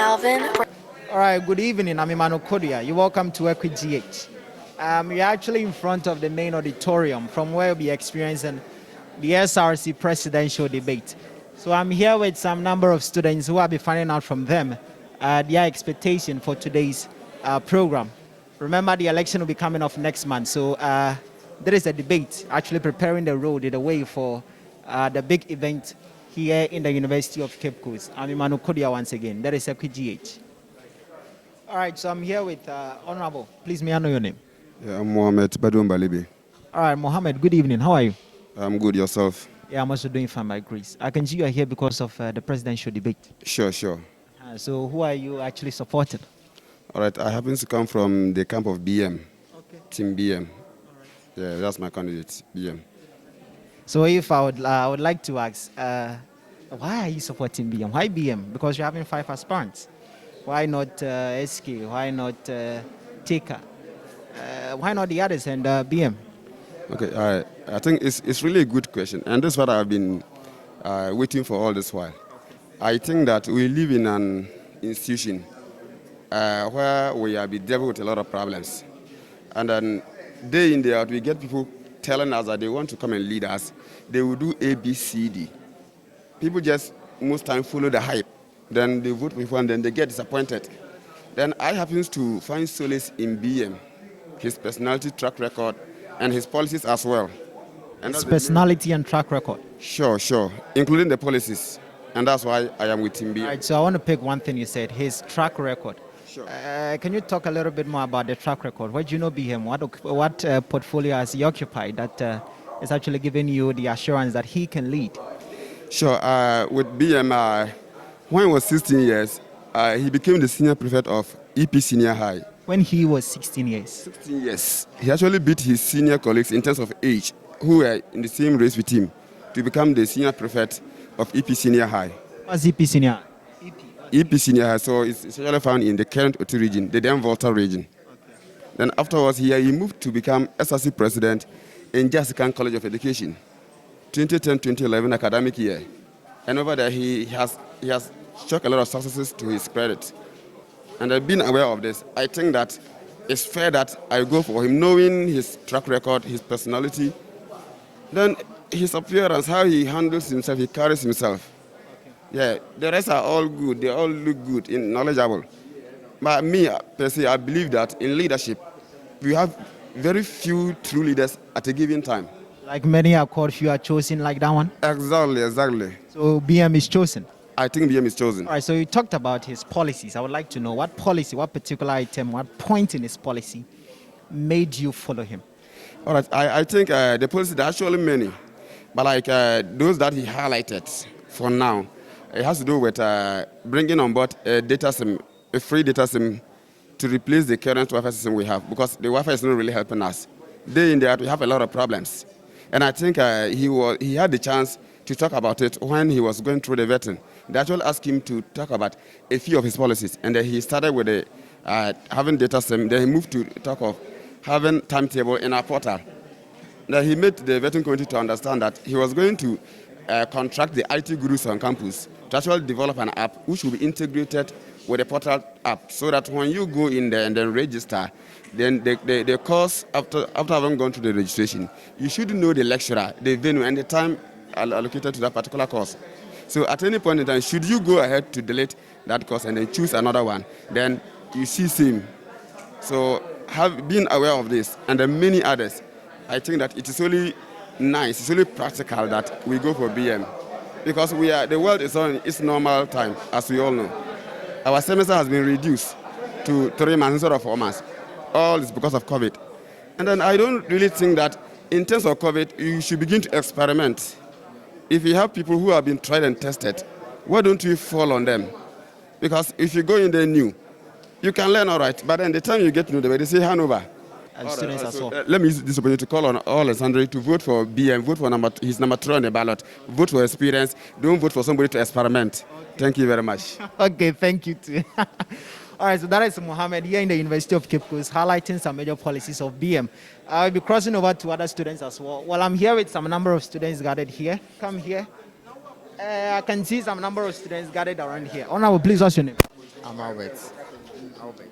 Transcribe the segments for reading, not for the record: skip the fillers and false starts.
Alvin. All right, good evening. I'm Emmanuel Kodia. You're welcome to EquiGH. We're actually in front of the main auditorium from where we'll be experiencing the SRC Presidential Debate. So I'm here with some number of students who will be finding out from them their expectation for today's program. Remember, the election will be coming off next month, so there is a debate actually preparing the road, the way for the big event here in the University of Cape Coast. I'm Emmanuel Kodia once again. That is EquiGH. All right, so I'm here with Honorable. Please, may I know your name? Yeah, I'm Mohammed Badoum Balibi. All right, Mohammed, good evening. How are you? I'm good. Yourself? Yeah, I'm also doing fine by grace. I can see you are here because of the presidential debate. Sure. So who are you actually supporting? All right, I happen to come from the camp of BM, Team BM. All right. Yeah, that's my candidate, BM. So if I would like to ask, why are you supporting BM? Why BM? Because you're having 5 aspirants. Why not SK? Why not Tika? Why not the others and BM? Okay, I think it's really a good question, and that's what I've been waiting for all this while. I think that we live in an institution where we are dealing with a lot of problems, and then day in day out we get people telling us that they want to come and lead us. They will do A, B, C, D. People just most time follow the hype. Then they vote with one, then they get disappointed. Then I happen to find solace in BM, his personality, track record, and his policies as well. And his personality and track record? Sure, including the policies. And that's why I am with Team BM. All right, so I want to pick one thing you said, his track record. Sure. Can you talk a little bit more about the track record? Where do you know BM? What portfolio has he occupied that is actually giving you the assurance that he can lead? Sure, with BM, when he was 16 years, he became the senior prefect of EP Senior High. When he was 16 years? 16 years. He actually beat his senior colleagues in terms of age, who were in the same race with him, to become the senior prefect of EP Senior High. What's EP Senior? EP Senior High, so it's actually found in the current Oti region, the then Volta region. Okay. Then afterwards, he moved to become SRC President in Jessican College of Education, 2010-2011 academic year. And over there, he has struck a lot of successes to his credit. And I've been aware of this. I think that it's fair that I go for him, knowing his track record, his personality, then his appearance, how he handles himself, he carries himself. Yeah, the rest are all good. They all look good and knowledgeable. But me, per se, I believe that in leadership, we have very few true leaders at a given time. Like many are called, few are chosen, like that one? Exactly. So BM is chosen? I think BM is chosen. All right, so you talked about his policies. I would like to know what policy, what particular item, what point in his policy made you follow him? All right, I think the policies, there are actually many. But like those that he highlighted for now, it has to do with bringing on board a data SIM, a free data SIM, to replace the current Wi-Fi system we have, because the Wi-Fi is not really helping us. Day in, day out, we have a lot of problems. And I think he had the chance to talk about it when he was going through the vetting. They actually asked him to talk about a few of his policies. And then he started with having data SIM. Then he moved to talk of having timetable in our portal. Then he made the vetting committee to understand that he was going to contract the IT gurus on campus to actually develop an app which will be integrated with the portal app, so that when you go in there and then register, then the course, after having gone through the registration, you should know the lecturer, the venue, and the time allocated to that particular course. So at any point in time, should you go ahead to delete that course and then choose another one, then you see same. So being aware of this and the many others, I think that it is only nice, it's only practical that we go for BM, because the world is on its normal time, as we all know. Our semester has been reduced to 3 months instead of 4 months. All is because of COVID. And then I don't really think that in terms of COVID, you should begin to experiment. If you have people who have been tried and tested, why don't you fall on them? Because if you go in there new, you can learn all right, but then the time you get to know them, they say hand over. And students as well. Let me use this opportunity to call on all Alessandro to vote for BM, vote for his number 3 on the ballot, vote for experience, don't vote for somebody to experiment. Thank you very much. Okay, thank you too. All right, so that is Mohammed here in the University of Cape Coast, highlighting some major policies of BM. I'll be crossing over to other students as well. Well, I'm here with some number of students gathered here. Come here. I can see some number of students gathered around here. Honorable, please, what's your name? I'm Albert. Albert.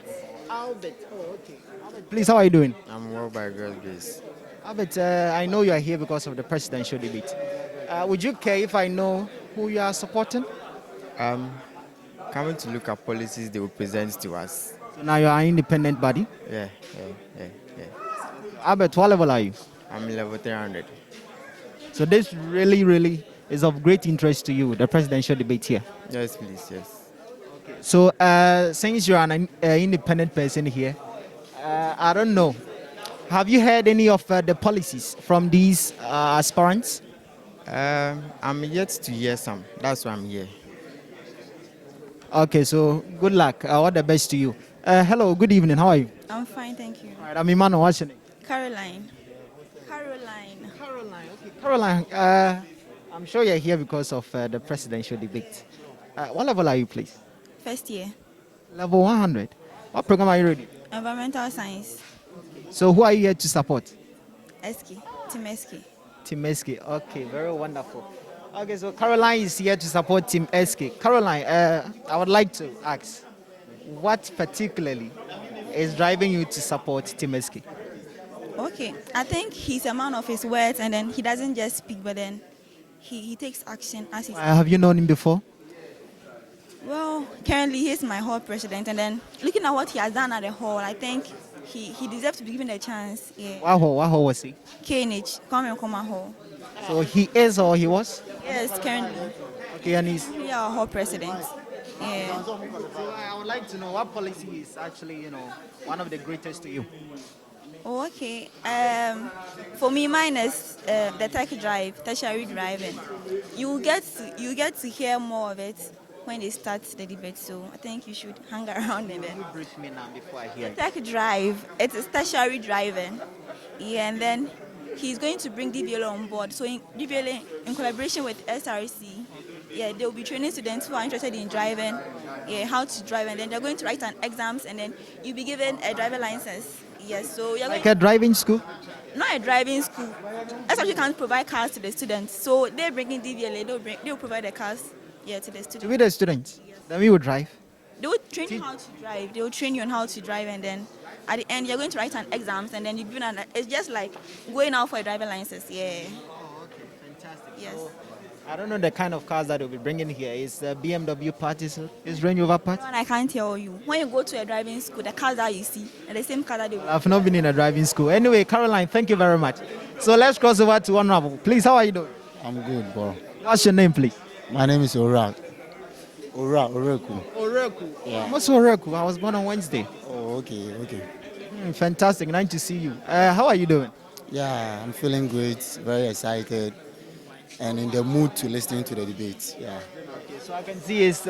Oh, okay. Albert, please, how are you doing? I'm well by God's grace. Albert, I know you are here because of the presidential debate. Would you care if I know who you are supporting? Um, Coming to look at policies they will present to us. So now you are an independent body. Yeah, yeah, yeah. Albert, what level are you? I'm level 300. So this really is of great interest to you, the presidential debate here. Yes, please, yes. So since you are an independent person here, I don't know, have you heard any of the policies from these aspirants? I'm yet to hear some. That's why I'm here. Okay, so good luck. All the best to you. Hello, good evening. How are you? I'm fine, thank you. All right, I'm Emmanuel. What's your name? Caroline. Caroline. Okay, Caroline. I'm sure you're here because of the presidential debate. What level are you, please? First year. Level 100. What program are you reading? Environmental science. So who are you here to support? Eski. Team Eski. Team SK. Okay, very wonderful. Okay, so Caroline is here to support Team SK. Caroline, I would like to ask, what particularly is driving you to support Team SK? Okay. I think he's a man of his words, and then he doesn't just speak, but then he takes action as he's. Have you known him before? Well, currently he's my hall president, and then looking at what he has done at the hall, I think he deserves to be given a chance. Yeah. What hall was he? KNH, Kwame Nkrumah Hall. So he is or he was? Yes, currently. Okay, and he's. We are our hall president. Yeah. So I would like to know what policy is actually, one of the greatest to you. Oh, okay. For me, mine is the tech drive, tertiary driving. You get to hear more of it when they start the debate. So I think you should hang around in there. You brief me now before I hear. Tech drive, it is tertiary driving. Yeah, and then he's going to bring DVLA on board. So DVLA, in collaboration with SRC, yeah, they will be training students who are interested in driving, yeah, how to drive, and then they're going to write an exams, and then you'll be given a driver license. Yes, so you're Like going a driving school? not a driving school. SRC can't provide cars to the students, so they bring in DVLA. They'll provide the cars, yeah, to the To students. be the students? Then we will drive. They will train you how to drive. They will train you on how to drive, and then at the end you're going to write an exams, and then you give an. It's just like going out for a driver license. Yeah. Oh, okay, fantastic. Yes. So, I don't know the kind of cars that we'll be bringing here. Is BMW part? Is Range Rover part? And I can't tell you. When you go to a driving school, the cars that you see are the same car that they will. I've not been in a driving school. Anyway, Caroline, thank you very much. So let's cross over to Honorable. Please, how are you doing? I'm good, bro. What's your name, please? My name is Oreku. Oreku. Yeah. What's Oreku? I was born on Wednesday. Oh, okay. Fantastic. Nice to see you. How are you doing? Yeah, I'm feeling great, very excited, and in the mood to listen to the debate. Yeah. Okay, so I can see it's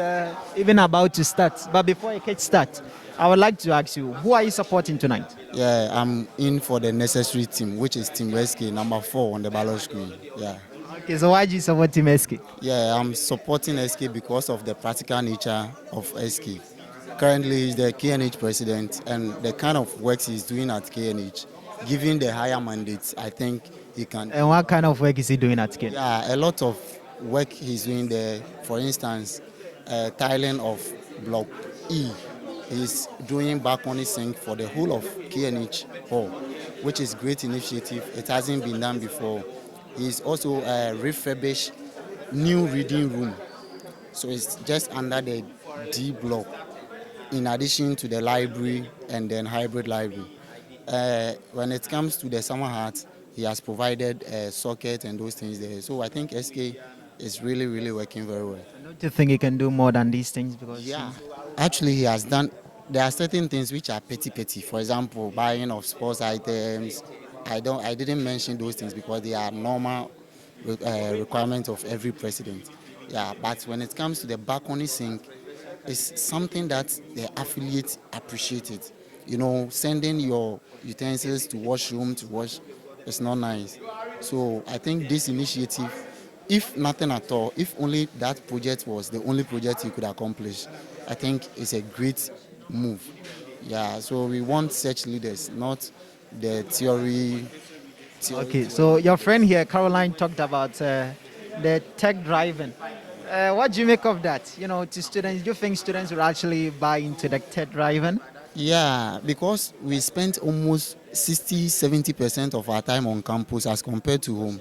even about to start. But before I get start, I would like to ask you, who are you supporting tonight? Yeah, I'm in for the necessary team, which is Team SK, number 4 on the ballot screen. Yeah. Okay, so why do you support Team SK? Yeah, I'm supporting SK because of the practical nature of SK. Currently, he's the KNH president, and the kind of work he's doing at KNH, given the higher mandates, I think he can. And what kind of work is he doing at KNH? Yeah, a lot of work he's doing there. For instance, tiling of Block E. He's doing balcony sink for the whole of KNH Hall, which is great initiative. It hasn't been done before. He's also refurbished new reading room. So it's just under the D block, in addition to the library and then hybrid library. When it comes to the summer hut, he has provided a socket and those things there. So I think SK is really working very well. Don't you think he can do more than these things? Because Yeah, actually he has done. There are certain things which are petty. For example, buying of sports items. I didn't mention those things because they are normal requirements of every president. Yeah, but when it comes to the balcony sink, it's something that the affiliates appreciate it. Sending your utensils to washroom to wash, it's not nice. So I think this initiative, if nothing at all, if only that project was the only project you could accomplish, I think it's a great move. Yeah, so we want such leaders, not the theory. Okay, so your friend here, Caroline, talked about the tech driving. What do you make of that? You know, to students, do you think students will actually buy into the tech driving? Yeah, because we spent almost 60-70% of our time on campus as compared to home.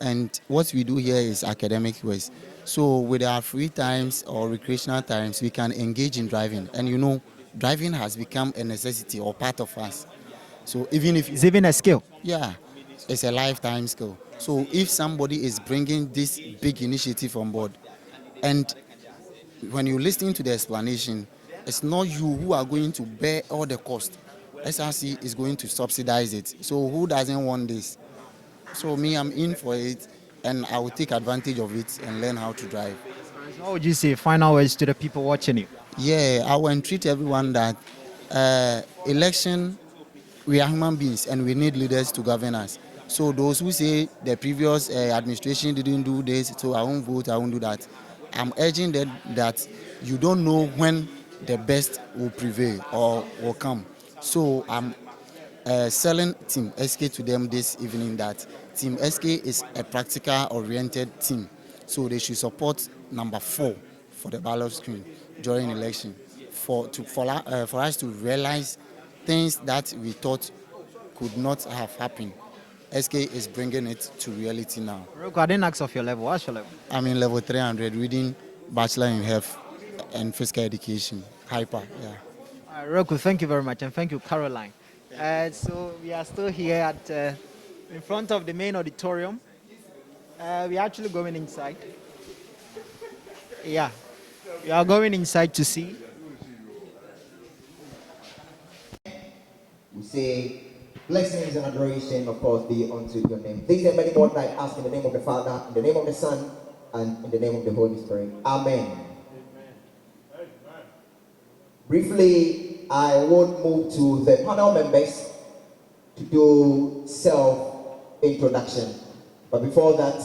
And what we do here is academic work. So with our free times or recreational times, we can engage in driving. And you know, driving has become a necessity or part of us. So even if It's even a skill. yeah, it's a lifetime skill. So if somebody is bringing this big initiative on board, and when you listen to the explanation, it's not you who are going to bear all the cost. SRC is going to subsidize it. So who doesn't want this? So me, I'm in for it, and I will take advantage of it and learn how to drive. So what would you say? Final words to the people watching you. Yeah, I will entreat everyone that election, we are human beings and we need leaders to govern us. So those who say the previous administration didn't do this, so I won't vote, I won't do that. I'm urging that you don't know when the best will prevail or will come. So I'm selling Team SK to them this evening that Team SK is a practical-oriented team. So they should support number 4 for the ballot screen during election for us to realize things that we thought could not have happened. SK is bringing it to reality now. Roko, I didn't ask of your level. What's your level? I'm in level 300 reading Bachelor in Health and Physical Education. Hyper, yeah. Roko, thank you very much, and thank you, Caroline. So we are still here at in front of the main auditorium. We're actually going inside. Yeah, we are going inside to see. We say, blessings and adoration, of course, be unto your name. These and many more that I ask in the name of the Father, in the name of the Son, and in the name of the Holy Spirit. Amen. Briefly, I would move to the panel members to do self-introduction. But before that,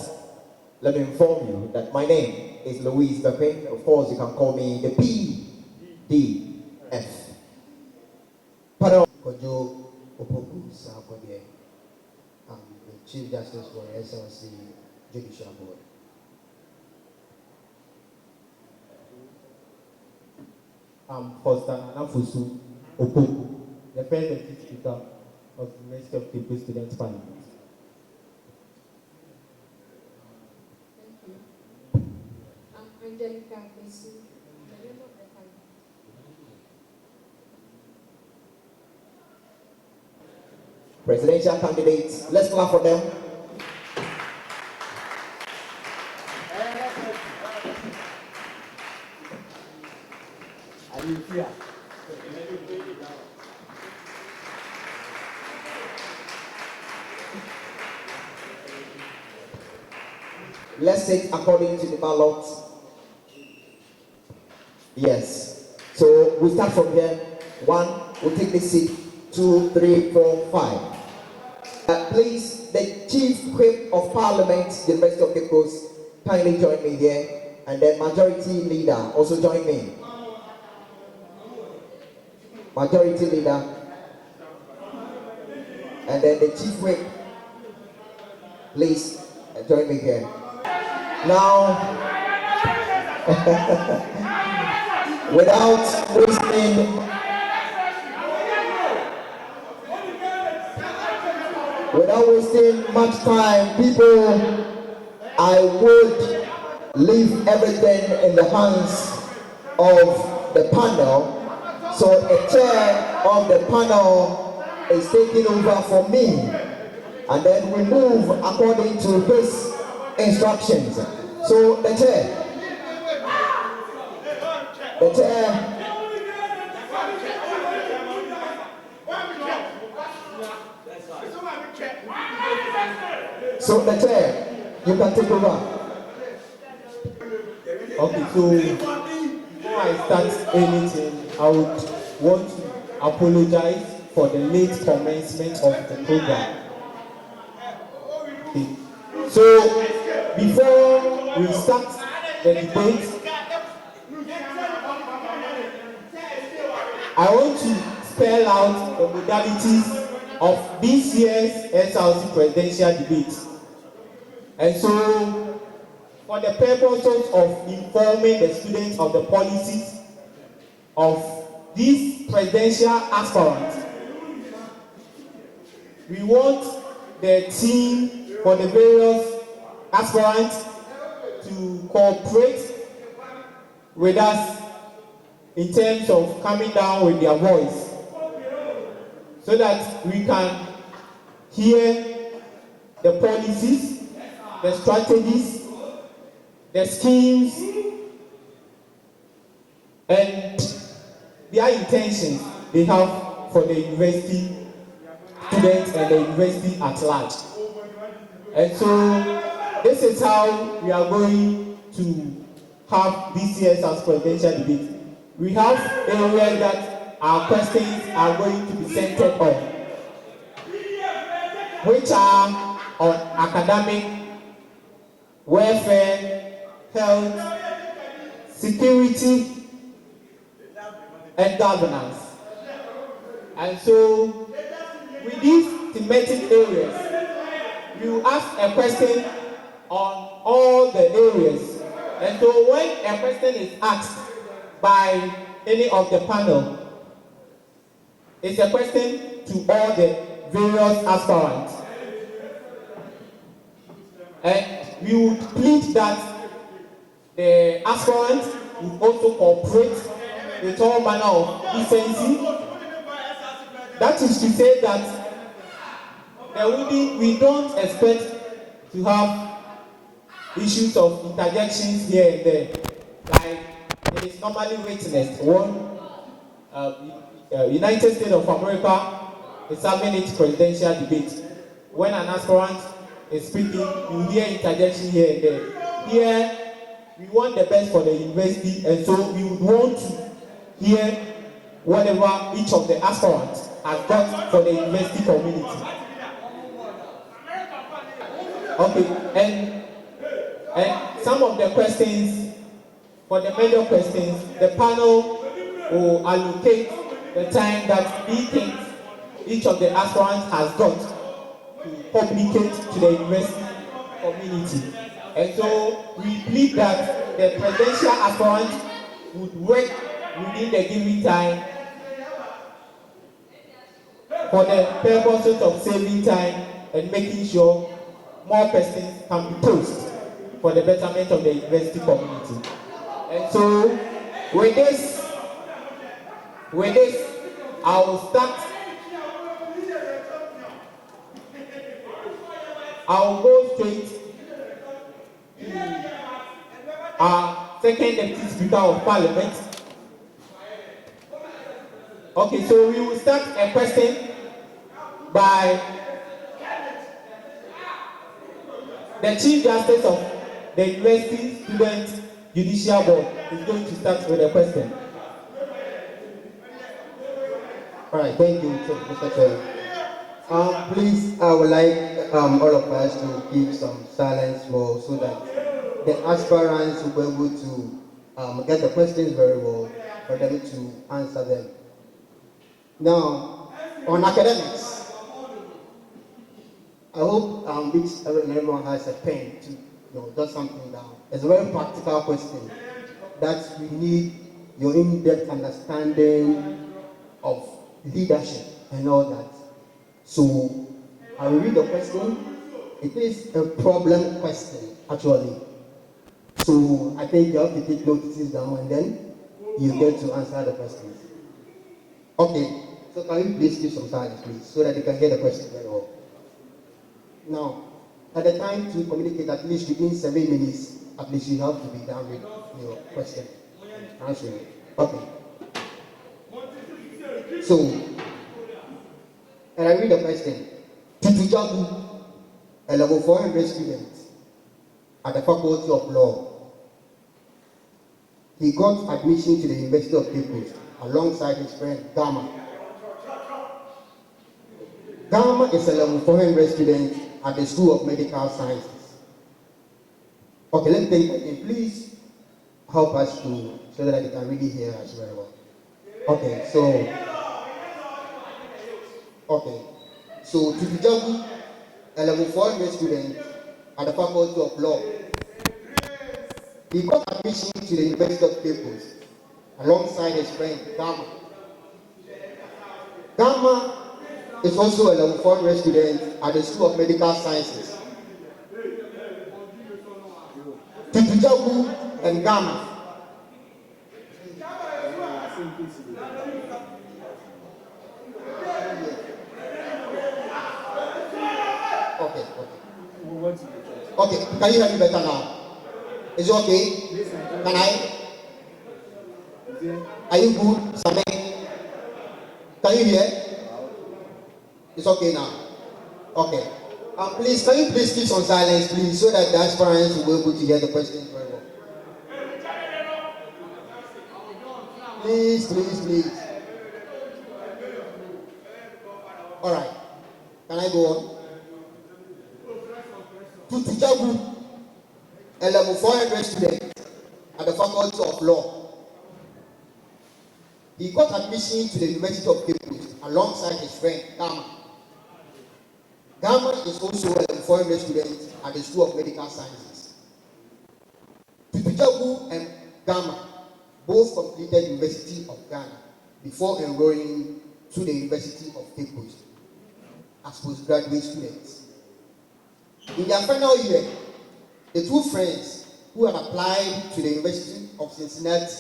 let me inform you that my name is Louise Bepin. Of course, you can call me the PDF. Panel. Kojo Opoku Sarkodie. I'm the Chief Justice for the SLC Judicial Board. I'm Foster Anafusu Opoku, the first deputy speaker of the University of Cape Students Parliament. Thank you. I'm Angelica Besu, the member of the Parliament. Presidential candidates, let's clap for them. Let's sit according to the ballot. Yes. So we start from here. 1, we'll take this seat. 2, 3, 4, 5. Please, the Chief Whip of Parliament, the University of Cape Coast, kindly join me here. And then Majority Leader, also join me. Majority Leader. And then the Chief Whip, please join me here. Now, without wasting much time, people, I would leave everything in the hands of the panel. So the chair of the panel is taking over for me, and then we move according to his instructions. So the chair. So the chair, you can take over. Okay, so before I start anything, I would want to apologize for the late commencement of the program. Okay. So before we start the debate, I want to spell out the modalities of this year's SRC Presidential Debate. And so, for the purposes of informing the students of the policies of these presidential aspirants. We want the team for the various aspirants to cooperate with us in terms of coming down with their voice so that we can hear the policies, the strategies, the schemes, and their intentions they have for the university students and the university at large. And so this is how we are going to have this year's Src Presidential Debate. We have areas that our questions are going to be centered on, which are on academic, welfare, health, security, and governance. And so, with these thematic areas, we will ask a question on all the areas. And so, when a question is asked by any of the panel, it's a question to all the various aspirants. And we would plead that the aspirants would also cooperate with all manner of decency. That is to say that we don't expect to have issues of interjections here and there, like it is normally witnessed. United States of America is having its presidential debate. When an aspirant is speaking, you hear interjection here and there. Here, we want the best for the university, and so we would want to hear whatever each of the aspirants has got for the university community. Okay, and some of the questions, for the major questions, the panel will allocate the time that he thinks each of the aspirants has got to communicate to the university community. And so we plead that the presidential aspirant would work within the given time for the purposes of saving time and making sure more persons can be posted for the betterment of the university community. And so with this, I will start. I will go straight to our second Deputy Speaker of Parliament. Okay, so we will start a question by the Chief Justice of the University Student Judicial Board. Is going to start with a question. All right, thank you, Mr. Chair. Please, I would like all of us to keep some silence so that the aspirants will be able to get the questions very well for them to answer them. Now, on academics, I hope everyone has a pen to jot something down. It's a very practical question that we need your in-depth understanding of leadership and all that. So I will read the question. It is a problem question, actually. So I think you have to take notices down and then you get to answer the questions. Okay, so can you please keep some silence, please, so that you can get the question very well. Now, at the time to communicate, at least within 7 minutes, at least you have to be done with your question. Answering. Okay. So, and I read the question. Tutujabu, a level 400 student at the Faculty of Law. He got admission to the University of Cape Coast alongside his friend Gama. Gama is a level 400 student at the School of Medical Sciences. Okay, let me take it again. Please help us so that you can really hear us very well. Okay, so Tutujabu, a level 400 student at the Faculty of Law. He got admission to the University of Cape alongside his friend Gamma. Gamma is also a level 4 student at the School of Medical Sciences. Tutujagu and Gamma. Okay, can you hear me better now? Is it okay? Can I? Are you good, Sammy? Can you hear? It's okay now. Okay. Please, can you please keep on silence, please, so that the aspirants will be able to hear the questions very well. Please, please, please. All right. Can I go on? Tutujagu, a level 400 student at the Faculty of Law. He got admission to the University of Cape alongside his friend Gamma. Gamma is also a level 400 student at the School of Medical Sciences. Tutujagu and Gamma both completed University of Ghana before enrolling to the University of Cape Coast as postgraduate students. In their final year, the two friends who had applied to the University of Cincinnati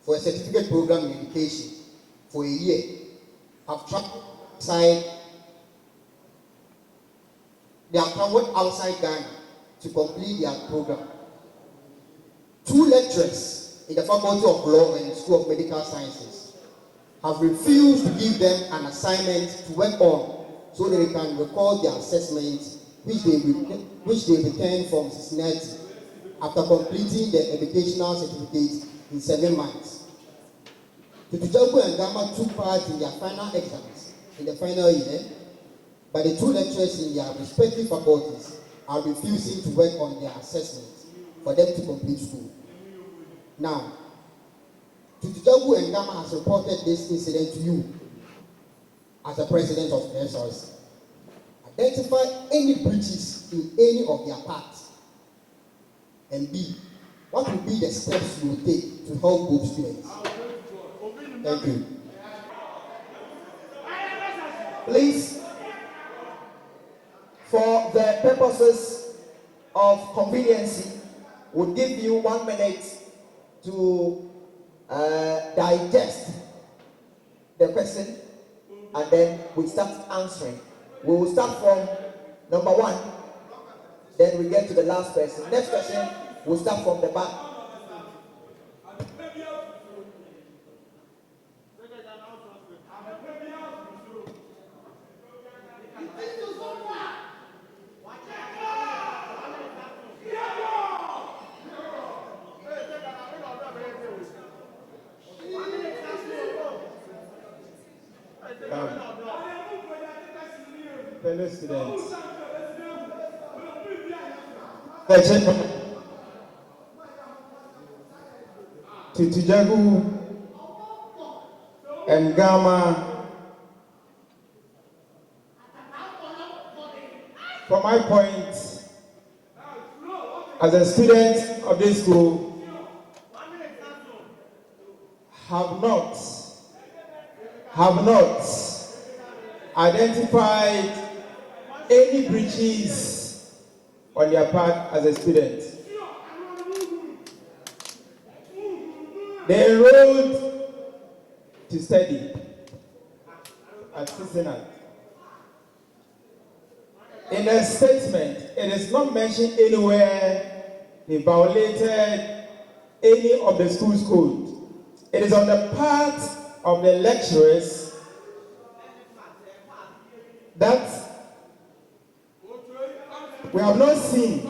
for a certificate program in education for a year have traveled outside Ghana to complete their program. Two lecturers in the Faculty of Law and School of Medical Sciences have refused to give them an assignment to work on so that they can record their assessment which they returned from Cincinnati after completing their educational certificate in 7 months. Tutujagu and Gamma took part in their final exams in the final year, but the two lecturers in their respective faculties are refusing to work on their assessments for them to complete school. Now, Tutujagu and Gamma has reported this incident to you as the president of the SRC. Identify any breaches in any of their parts. And B, what will be the steps you will take to help both students? Thank you. Please, for the purposes of conveniency, we'll give you 1 minute to digest the question, and then we start answering. We will start from number 1, then we get to the last person. Next question, we'll start from the back. Fellow students, Tutujagu and Gamma, from my point, as a student of this school, have not identified any breaches on their part as a student. They enrolled to study at Cincinnati. In a statement, it is not mentioned anywhere they violated any of the school's code. It is on the part of the lecturers that we have not seen.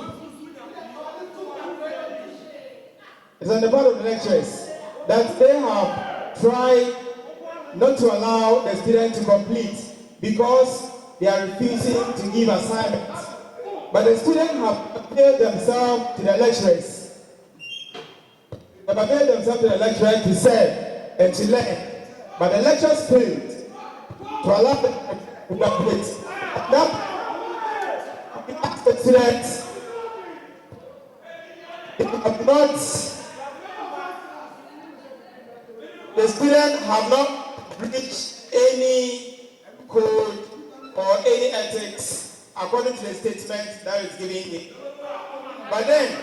It's on the part of the lecturers that they have tried not to allow the student to complete because they are refusing to give assignments. But the students have availed themselves to the lecturers. They have availed themselves to the lecturers to serve and to learn. But the lecturers failed to allow them to complete. That the students students have not breached any code or any ethics according to the statement that is given here. But then,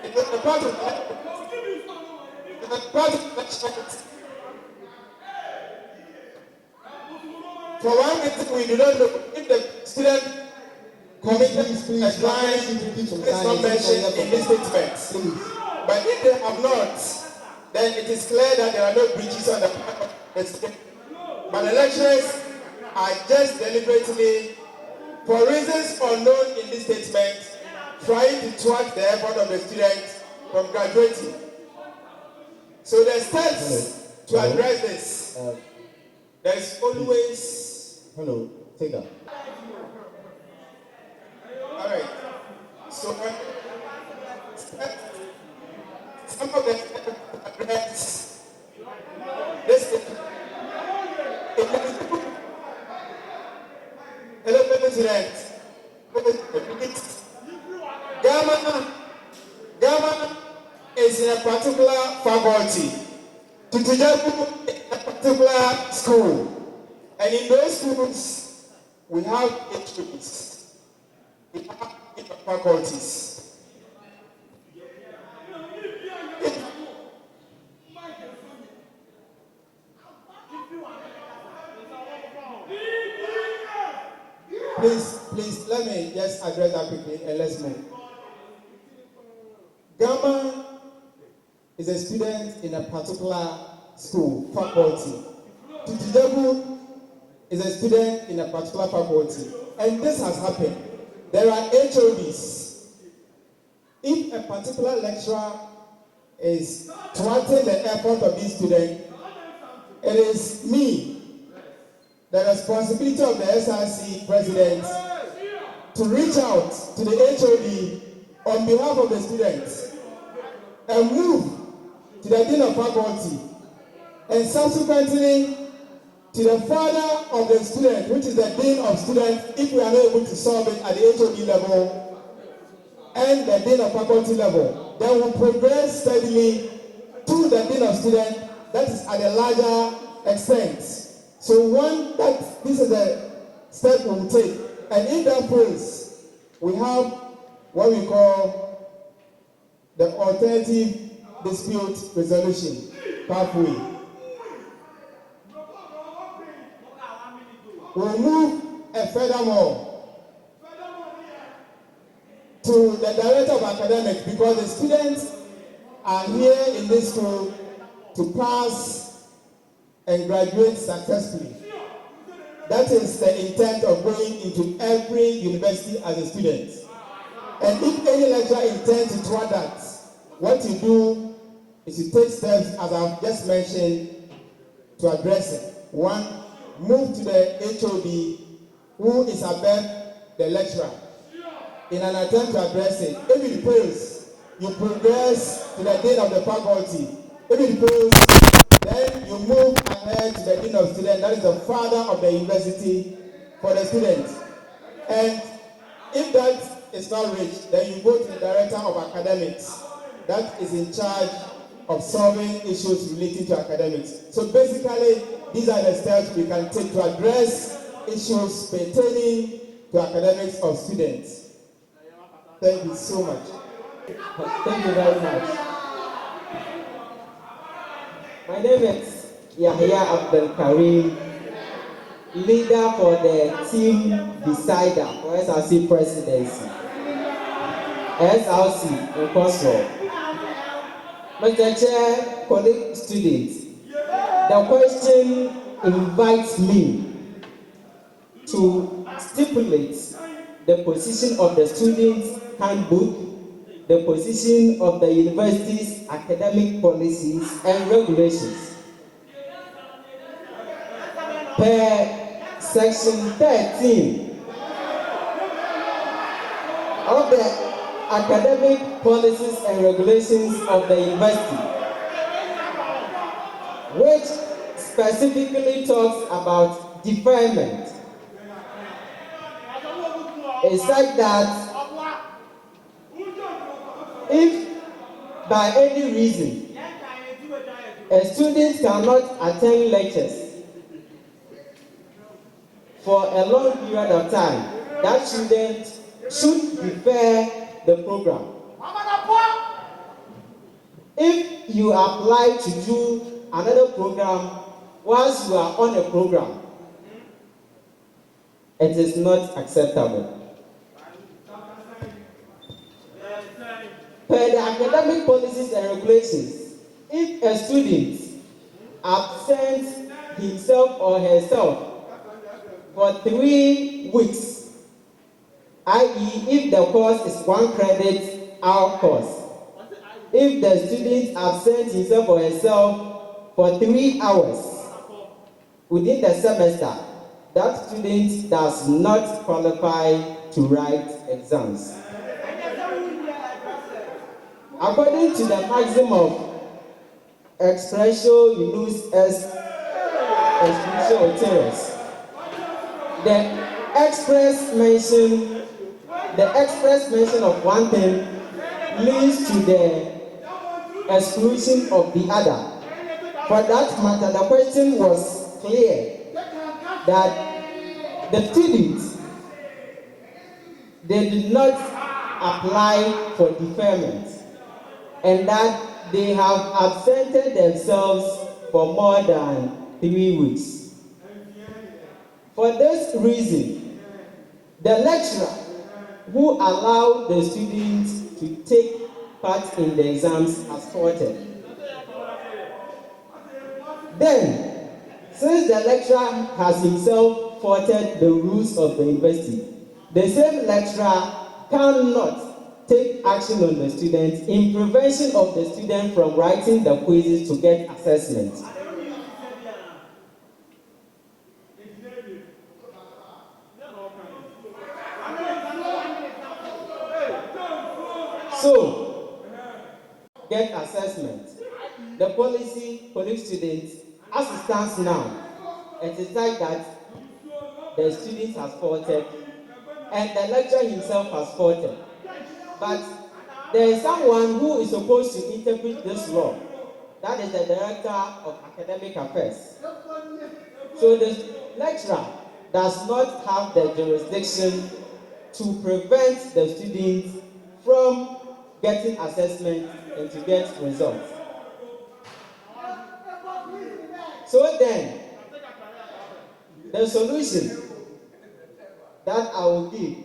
it was a part of for one reason, we do not know if the student committed a crime is not mentioned in this statement. But if they have not, then it is clear that there are no breaches on the part of the student. But the lecturers are just deliberately, for reasons unknown in this statement, trying to thwart the effort of the students from graduating. So the steps to address this, there is always... Hello, take that. All right. So some of the address this. Hello, students. Gamma is in a particular faculty. Tutujabu is a particular school. And in those schools, we have 8 students. We have 8 faculties. Please, let me just address that quickly and let's move. Gamma is a student in a particular school, faculty. Tutujabu is a student in a particular faculty, and this has happened. There are HODs. If a particular lecturer is thwarting the effort of this student, it is me, the responsibility of the SRC president, to reach out to the HOD on behalf of the students and move to the dean of faculty and subsequently to the father of the student, which is the dean of students, if we are not able to solve it at the HOD level and the dean of faculty level, then we'll progress steadily to the dean of students, that is at a larger extent. So this is the step we'll take. And in that phase, we have what we call the alternative dispute resolution pathway. We'll move furthermore to the director of academics, because the students are here in this school to pass and graduate successfully. That is the intent of going into every university as a student. And if any lecturer intends to thwart that, what you do is you take steps, as I've just mentioned, to address it. 1, move to the HOD who is above the lecturer in an attempt to address it. If it fails, you progress to the dean of the faculty. If it fails, then you move ahead to the dean of students, that is the father of the university for the students. And if that is not reached, then you go to the director of academics that is in charge of solving issues relating to academics. So basically, these are the steps we can take to address issues pertaining to academics of students. Thank you so much. Thank you very much. My name is Yahya Abdel Karim, leader for the team decider for SRC Presidency. SRC in Kosovo. Mr. Chair, colleague students, the question invites me to stipulate the position of the students' handbook, the position of the university's academic policies and regulations. Per section 13 of the academic policies and regulations of the university, which specifically talks about deferment. It's like that If by any reason a student cannot attend lectures for a long period of time, that student should defer the program. If you apply to do another program whilst you are on a program, it is not acceptable. Per the academic policies and regulations, if a student absents himself or herself for 3 weeks, i.e. if the course is 1 credit hour course, if the student absents himself or herself for 3 hours within the semester, that student does not qualify to write exams. According to the maxim of expressio unus est exclusio ulterius, the express mention of one thing leads to the exclusion of the other. For that matter, the question was clear that the students, they did not apply for deferment, and that they have absented themselves for more than 3 weeks. For this reason, the lecturer who allowed the students to take part in the exams has faulted. Then, since the lecturer has himself faulted the rules of the university, the same lecturer cannot take action on the student in prevention of the student from writing the quizzes to get assessment. So, get assessment. The policy for the students, as it stands now, it is like that the student has faulted and the lecturer himself has faulted. But there is someone who is supposed to interpret this law. That is the Director of Academic Affairs. So the lecturer does not have the jurisdiction to prevent the students from getting assessment and to get results. So then, the solution that I will give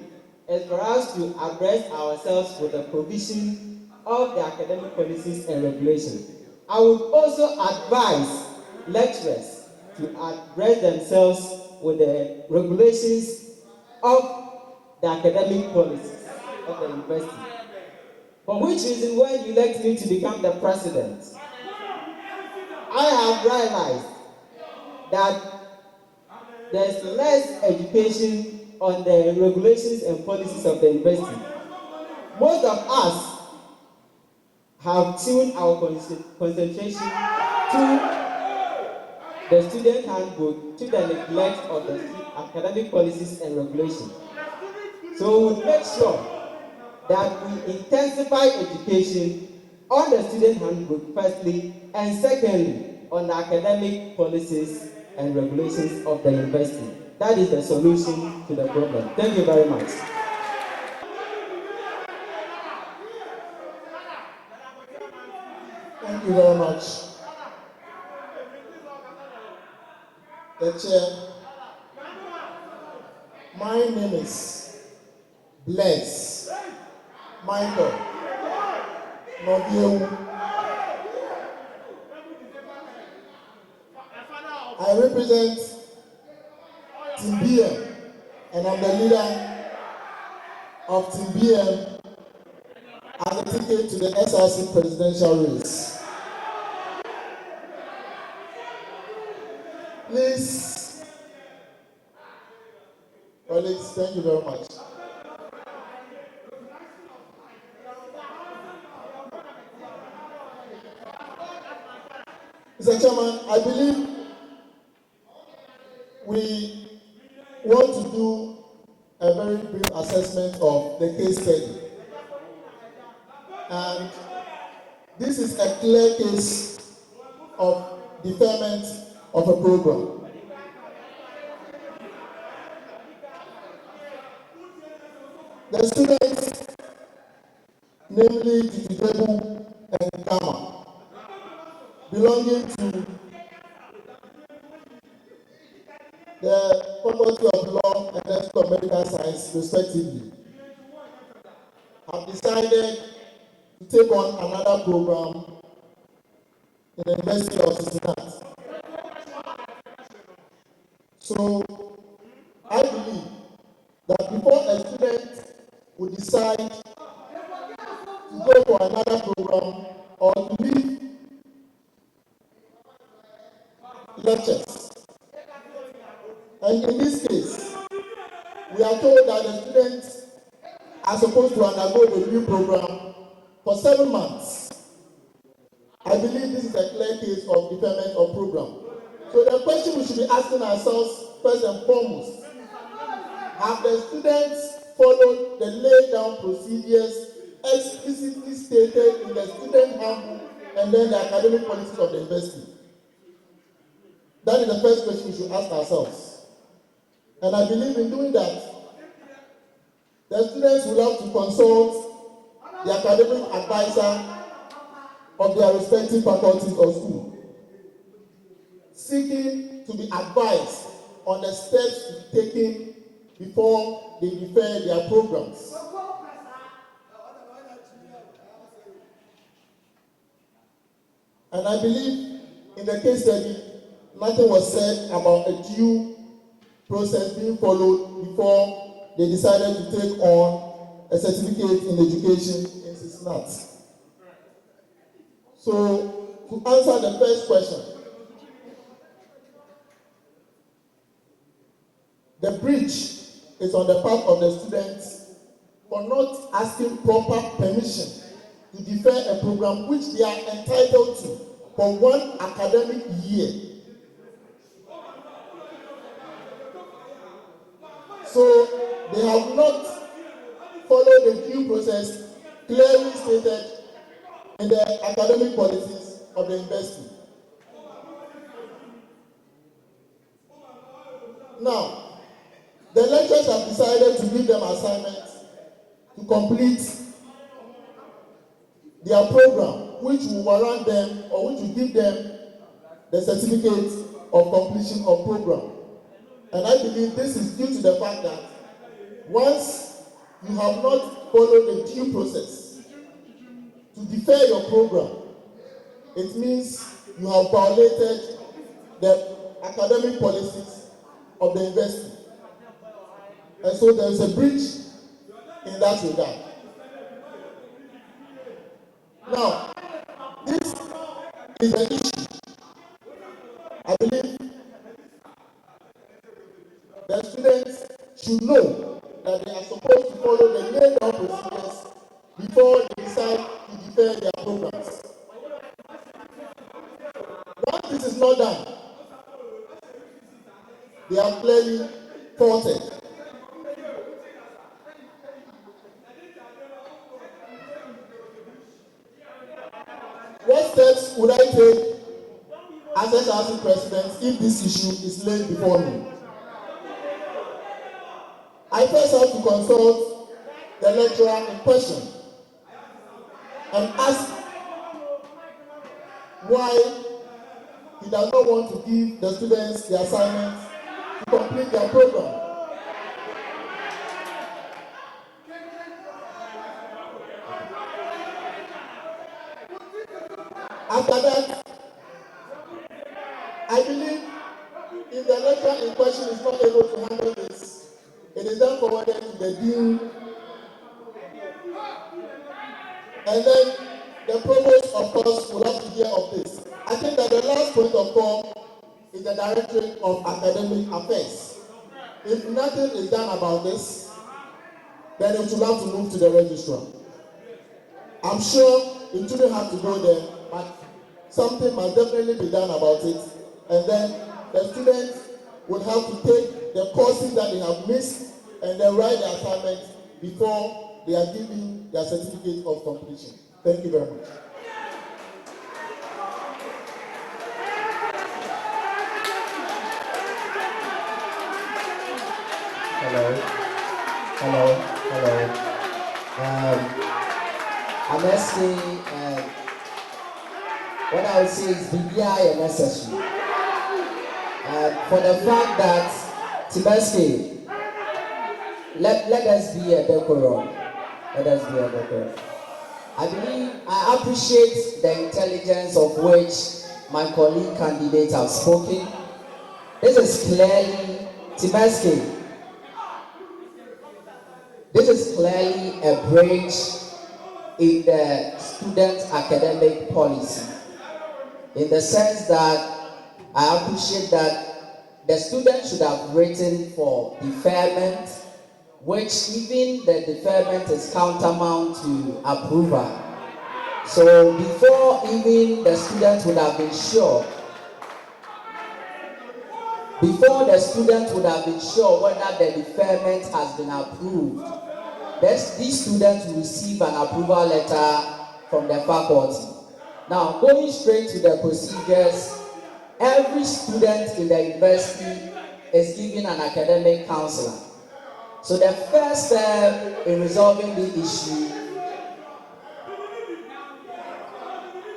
is for us to address ourselves with the provision of the academic policies and regulations. I would also advise lecturers to address themselves with the regulations of the academic policies of the university. For which reason, when you elect me to become the president, I have realized that there's less education on the regulations and policies of the university. Most of us have tuned our concentration to the student handbook, to the neglect of the academic policies and regulations. So we make sure that we intensify education on the student handbook firstly, and secondly on the academic policies and regulations of the university. That is the solution to the problem. Thank you very much. Thank you very much. The chair. My name is Bless Michael Nobieu. I represent Team BM, and I'm the leader of Team BM as a ticket to the SRC presidential race. Please, colleagues, thank you very much. Mr. Chairman, I believe we want to do a very brief assessment of the case study. And this is a clear case of deferment of a program. The students, namely Titidebu and Kama, belonging to the Faculty of Law and the School of Medical Science, respectively, have decided to take on another program in the University of Cincinnati. So, I believe that before a student would decide to go for another program or to leave lectures, and in this case, we are told that the students are supposed to undergo the new program for 7 months. I believe this is a clear case of deferment of program. So the question we should be asking ourselves first and foremost, have the students followed the laid down procedures explicitly stated in the student handbook and then the academic policies of the university? That is the first question we should ask ourselves. And I believe in doing that, the students will have to consult the academic advisor of their respective faculties or school, seeking to be advised on the steps to be taken before they defer their programs. And I believe in the case study, nothing was said about a due process being followed before they decided to take on a certificate in education in Cincinnati. So, to answer the first question, the breach is on the part of the students for not asking proper permission to defer a program which they are entitled to for 1 academic year. So they have not followed the due process clearly stated in the academic policies of the university. Now, the lecturers have decided to give them assignments to complete their program, which will warrant them or which will give them the certificate of completion of program. And I believe this is due to the fact that once you have not followed the due process to defer your program, it means you have violated the academic policies of the university. And so there is a breach in that regard. Now, this is an issue. I believe the students should know that they are supposed to follow the laid down procedures before they decide to defer their programs. Once this is not done, they are clearly faulted. What steps would I take as SRC president if this issue is laid before me? I first have to consult the lecturer in question and ask why he does not want to give the students the assignments to complete their program. After that, I believe if the lecturer in question is not able to handle this, it is then forwarded to the dean, and then the provost, of course, will have to hear of this. I think that the last point of call is the Directorate of Academic Affairs. If nothing is done about this, then it will have to move to the registrar. I'm sure it shouldn't have to go there, but something must definitely be done about it. And then the students would have to take the courses that they have missed and then write the assignment before they are given their certificate of completion. Thank you very much. Hello. I must say, what I would say is BBI necessary. For the fact that Tibeski, let us be a decorum. Let us be a decorum. I appreciate the intelligence of which my colleague candidates have spoken. This is clearly Tibeski. This is clearly a breach in the student academic policy, in the sense that I appreciate that the student should have written for deferment, which even the deferment is tantamount to approval. So before even the student would have been sure, whether the deferment has been approved, these students will receive an approval letter from the faculty. Now, going straight to the procedures, every student in the university is given an academic counselor. So the first step in resolving the issue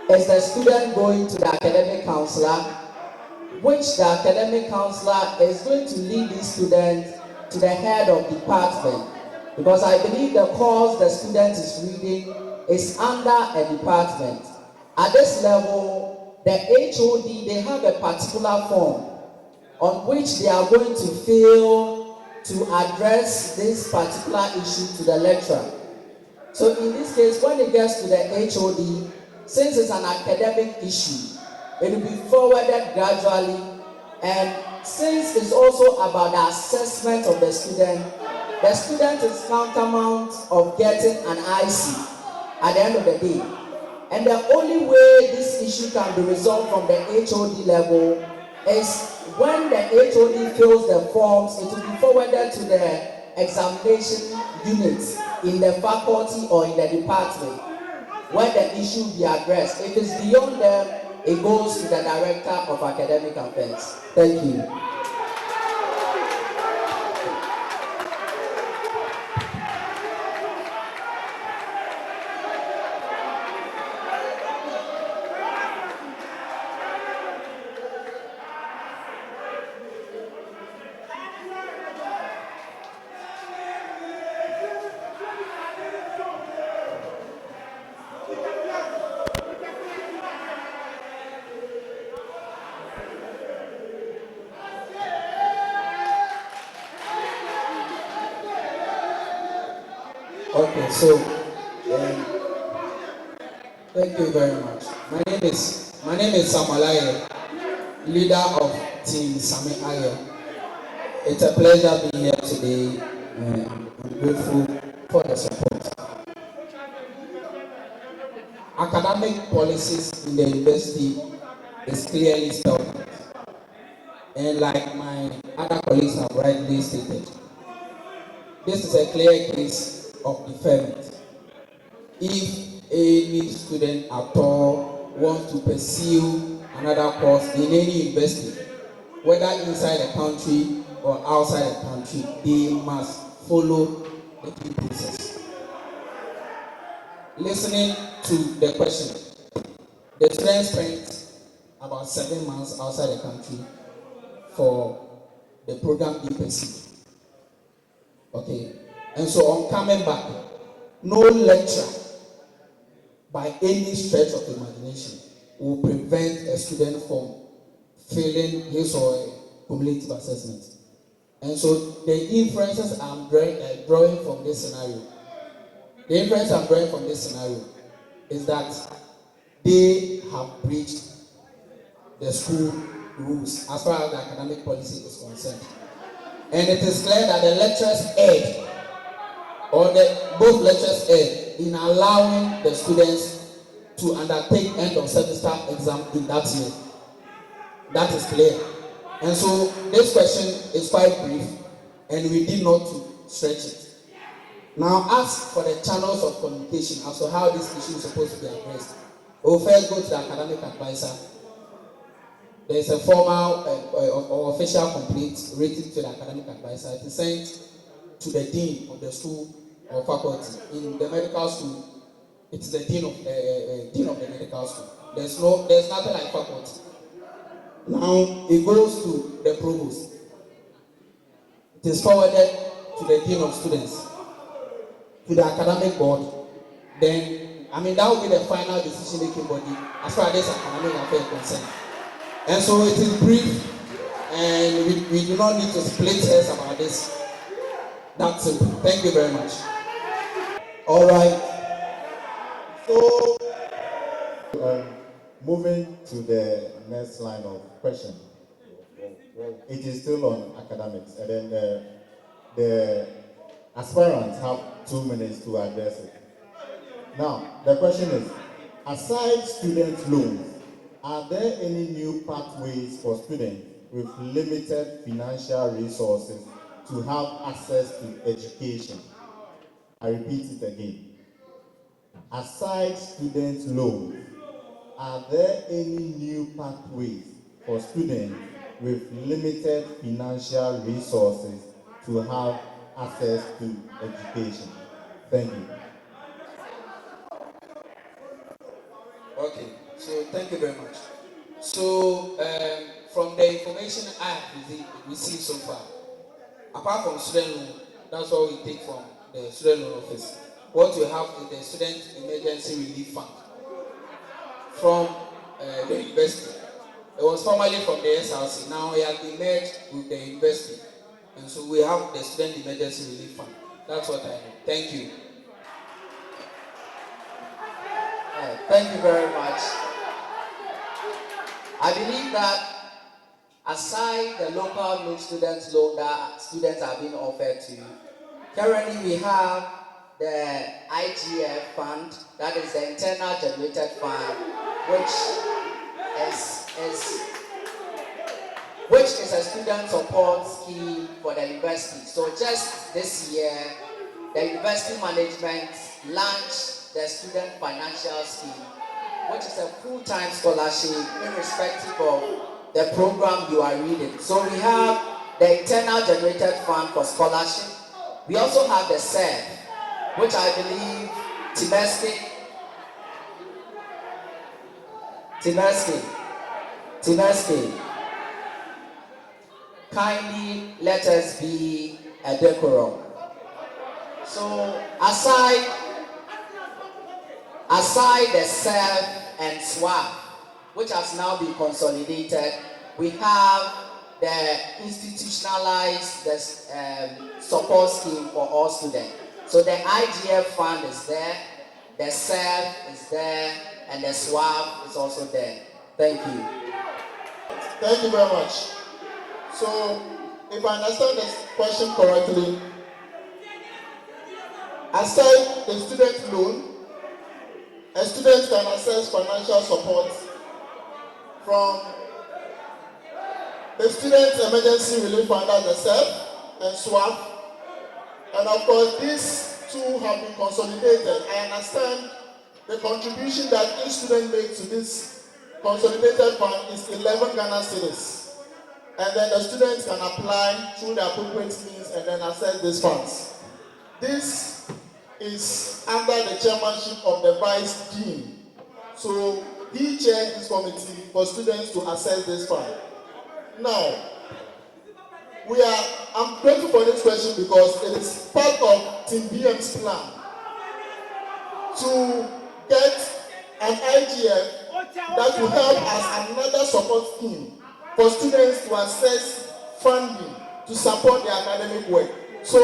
is the student going to the academic counselor, which the academic counselor is going to lead the student to the head of department, because I believe the course the student is reading is under a department. At this level, the HOD, they have a particular form on which they are going to fill to address this particular issue to the lecturer. So in this case, when it gets to the HOD, since it's an academic issue, it will be forwarded gradually, and since it's also about the assessment of the student is tantamount of getting an IC at the end of the day. And the only way this issue can be resolved from the HOD level is when the HOD fills the forms, it will be forwarded to the examination unit in the faculty or in the department where the issue will be addressed. If it's beyond them, it goes to the Director of Academic Affairs. Thank you. Okay, so thank you very much. My name is Samuel Aye, leader of Team Sami Aye. It's a pleasure being here today, and I'm grateful for the support. Academic policies in the university is clearly spelled out, and like my other colleagues have rightly stated, this is a clear case of deferment. If any student at all wants to pursue another course in any university, whether inside the country or outside the country, they must follow the due process. Listening to the question, the student spent about 7 months outside the country for the program DPC. Okay. And so on coming back, no lecture by any stretch of imagination will prevent a student from failing his or her cumulative assessment. And so the inferences I'm drawing from this scenario, is that they have breached the school rules as far as the academic policy is concerned. And it is clear that the lecturers erred, both lecturers erred in allowing the students to undertake end of semester exam in that year. That is clear. And so this question is quite brief, and we did not stretch it. Now, as for the channels of communication, as to how this issue is supposed to be addressed, we'll first go to the academic advisor. There is a formal or official complaint written to the academic advisor. It is sent to the dean of the school or faculty. In the medical school, it's the dean of the medical school. There's nothing like faculty. Now it goes to the provost. It is forwarded to the dean of students, to the academic board. Then, that will be the final decision-making body as far as this academic affair is concerned. And so it is brief, and we do not need to split hairs about this. That's simple. Thank you very much. All right. So, moving to the next line of question. It is still on academics, and then the aspirants have 2 minutes to address it. Now, the question is, aside student loans, are there any new pathways for students with limited financial resources to have access to education? I repeat it again. Aside student loans, are there any new pathways for students with limited financial resources to have access to education? Thank you. Okay, so thank you very much. So, from the information I have received so far, apart from student loan, that's what we take from the student loan office. What we have is the Student Emergency Relief Fund from the university. It was formerly from the SRC. Now it has been merged with the university. And so we have the Student Emergency Relief Fund. That's what I know. Thank you. Thank you very much. I believe that aside the local mid student loan that students are being offered to, currently we have the IGF fund, that is the internal generated fund, which is a student support scheme for the university. So just this year, the university management launched the student financial scheme, which is a full-time scholarship irrespective of the program you are reading. So we have the internal generated fund for scholarship. We also have the SERC, which I believe Timesky, kindly let us be a decorum. So aside the SERC and SWAP, which has now been consolidated, we have the institutionalized support scheme for all students. So the IGF fund is there, the SERC is there, and the SWAP is also there. Thank you. Thank you very much. So, if I understand this question correctly, aside the student loan, a student can access financial support from the Student Emergency Relief Fund, the SERC and SWAP. And of course, these two have been consolidated. I understand the contribution that each student makes to this consolidated fund is 11 Ghana cedis. And then the students can apply through the appropriate means and then access these funds. This is under the chairmanship of the Vice Dean. So he chairs this committee for students to access this fund. Now, I'm grateful for this question because it is part of Team BM's plan to get an IGF that will help as another support scheme for students to access funding to support their academic work. So,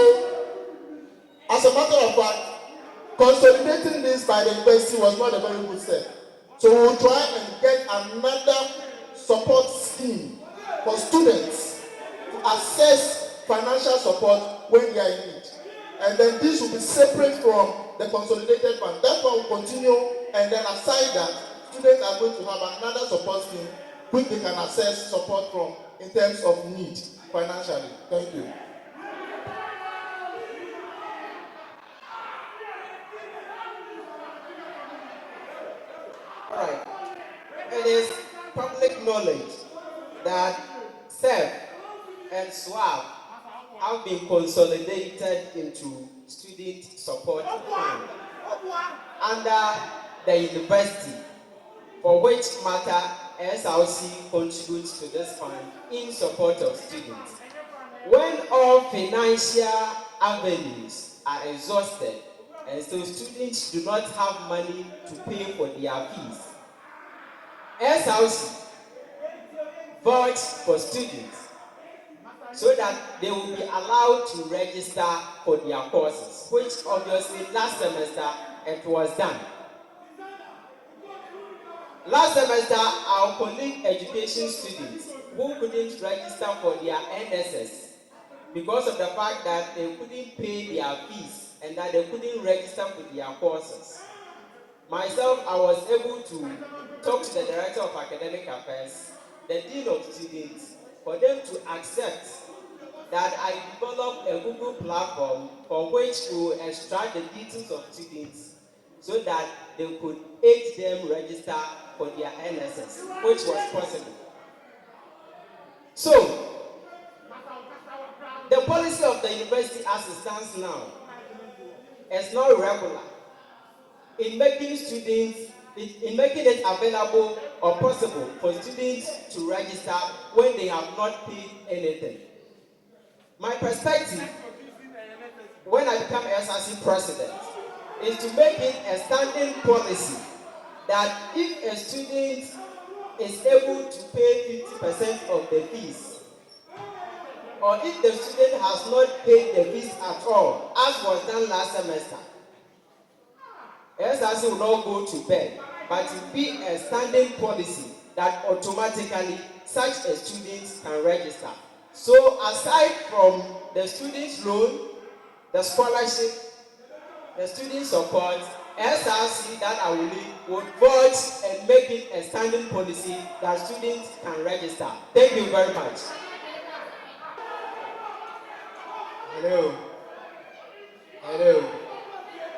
as a matter of fact, consolidating this by the university was not a very good step. So we will try and get another support scheme for students to access financial support when they are in need. And then this will be separate from the consolidated fund. That one will continue, and then aside that, students are going to have another support scheme which they can access support from in terms of need financially. Thank you. is public knowledge that SEF and SWAP have been consolidated into student support fund under the university, for which matter SRC contributes to this fund in support of students. When all financial avenues are exhausted and so students do not have money to pay for their fees, SRC votes for students so that they will be allowed to register for their courses, which obviously last semester it was done. Last semester, our colleague education students who couldn't register for their NSS because of the fact that they couldn't pay their fees and that they couldn't register for their courses. Myself, I was able to talk to the Director of Academic Affairs, the Dean of Students, for them to accept that I develop a Google platform for which we will extract the details of students so that they could aid them register for their NSS, which was possible. So, the policy of the university as it stands now is not regular in making it available or possible for students to register when they have not paid anything. My perspective, when I become SRC president, is to make it a standing policy that if a student is able to pay 50% of the fees, or if the student has not paid the fees at all, as was done last semester, SRC will not go to bed, but it will be a standing policy that automatically such a student can register. So aside from the student's loan, the scholarship, the student support, SRC that I will lead would vote and make it a standing policy that students can register. Thank you very much. Hello. Hello.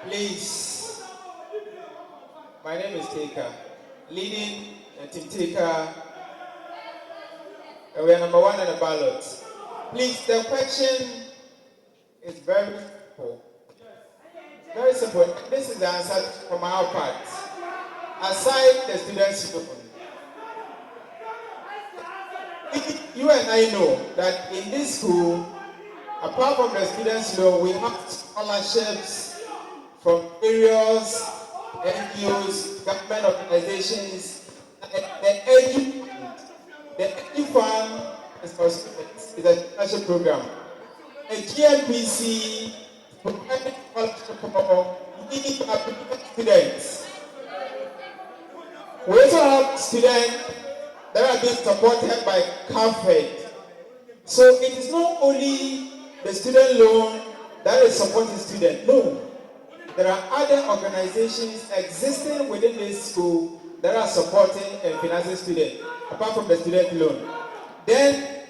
Please. My name is Taker. Leading Team Taker. We are number 1 on the ballot. Please, the question is very simple. Very simple. This is the answer from our part. Aside the students' loan, you and I know that in this school, apart from the students' loan, we have scholarships from various NGOs, government organizations, the Edu Fund is a scholarship program. A GMPC providing scholarship for needy students. We also have students that are being supported by CAFED. So it is not only the student loan that is supporting students. No. There are other organizations existing within this school that are supporting and financing students, apart from the student loan. Then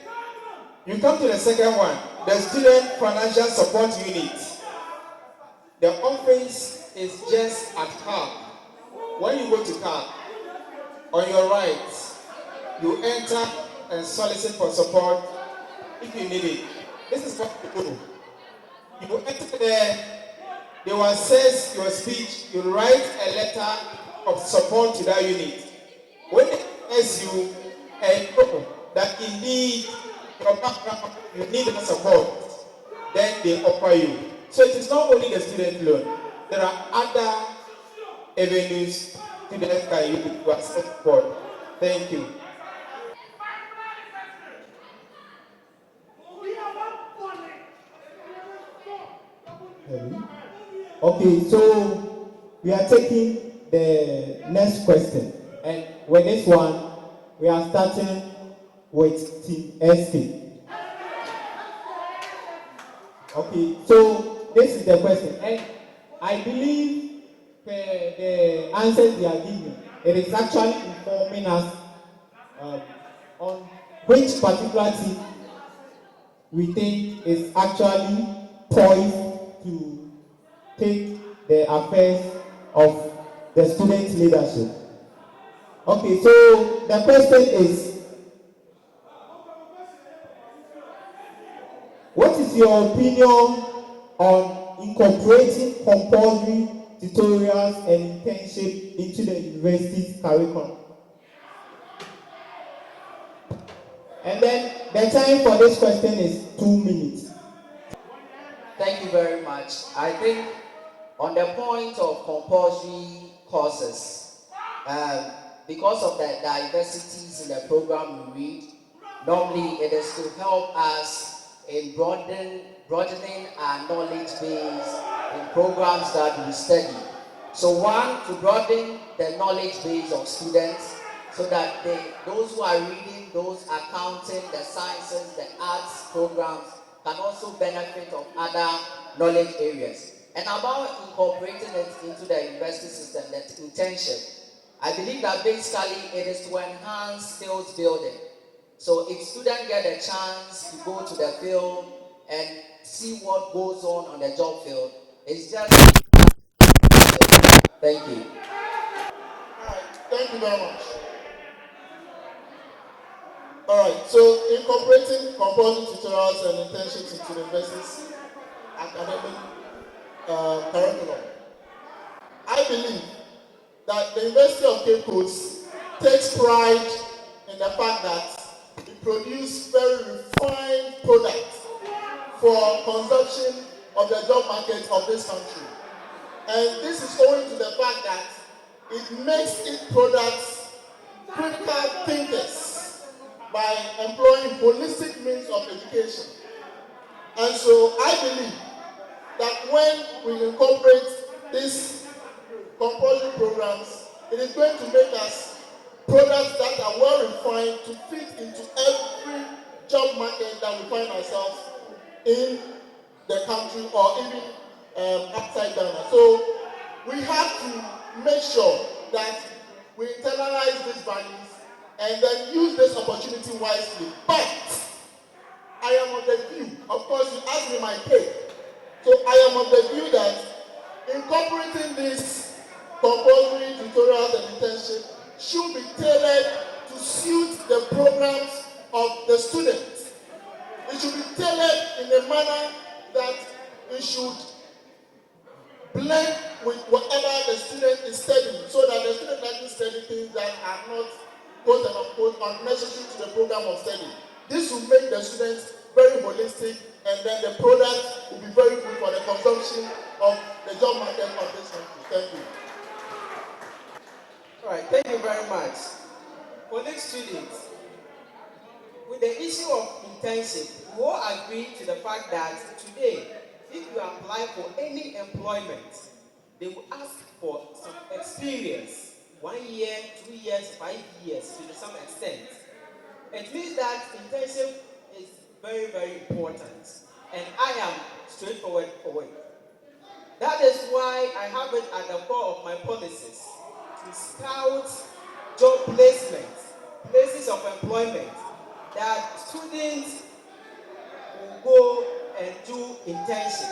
you come to the second one, the Student Financial Support Unit. The office is just at CAP. When you go to CAP, on your right, you enter and solicit for support if you need it. This is what you do. You enter there, they will assess your speech, you write a letter of support to that unit. When they ask you and know that indeed your background, you need that support, then they offer you. So it is not only the student loan. There are other avenues students can use to access support. Thank you. Okay, so we are taking the next question. And with this one, we are starting with Team SK. Okay, so this is the question. And I believe the answers they are giving, it is actually informing us on which particular team we think is actually poised to take the affairs of the student leadership. Okay, so the question is, what is your opinion on incorporating compulsory tutorials and internship into the university's curriculum? And then the time for this question is 2 minutes. Thank you very much. I think on the point of compulsory courses, because of the diversities in the program we read, normally it is to help us in broadening our knowledge base in programs that we study. So one, to broaden the knowledge base of students so that those who are reading those accounting, the sciences, the arts programs can also benefit of other knowledge areas. And about incorporating it into the university system, that internship, I believe that basically it is to enhance skills building. So if students get a chance to go to the field and see what goes on the job field, it's just... Thank you. All right, thank you very much. All right, so incorporating compulsory tutorials and internships into the university's academic curriculum. I believe that the University of Cape Coast takes pride in the fact that it produces very refined products for consumption of the job market of this country. And this is owing to the fact that it makes its products critical thinkers by employing holistic means of education. And so I believe that when we incorporate these compulsory programs, it is going to make us products that are well refined to fit into every job market that we find ourselves in the country or even outside Ghana. So we have to make sure that we internalize these values and then use this opportunity wisely. But I am of the view, of course, you asked me my take. So I am of the view that incorporating these compulsory tutorials and internship should be tailored to suit the programs of the students. It should be tailored in a manner that it should blend with whatever the student is studying, so that the student doesn't study things that are not quote and unquote unnecessary to the program of study. This will make the students very holistic, and then the product will be very good for the consumption of the job market of this country. Thank you. All right, thank you very much. Colleague students, with the issue of internship, we all agree to the fact that today, if you apply for any employment, they will ask for some experience, 1 year, 2 years, 5 years, to some extent. It means that internship is very, very important, and I am straightforward for it. That is why I have it at the core of my policies to scout job placements, places of employment, that students will go and do internship,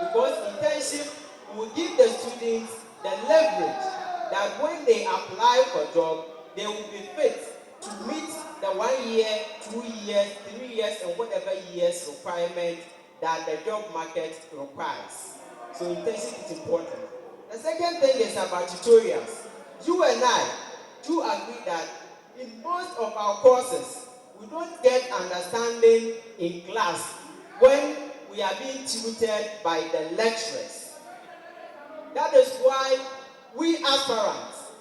because internship will give the students the leverage that when they apply for a job, they will be fit to meet the 1 year, 2 years, 3 years, and whatever years requirement that the job market requires. So internship is important. The second thing is about tutorials. You and I do agree that in most of our courses, we don't get understanding in class when we are being tutored by the lecturers. That is why we aspirants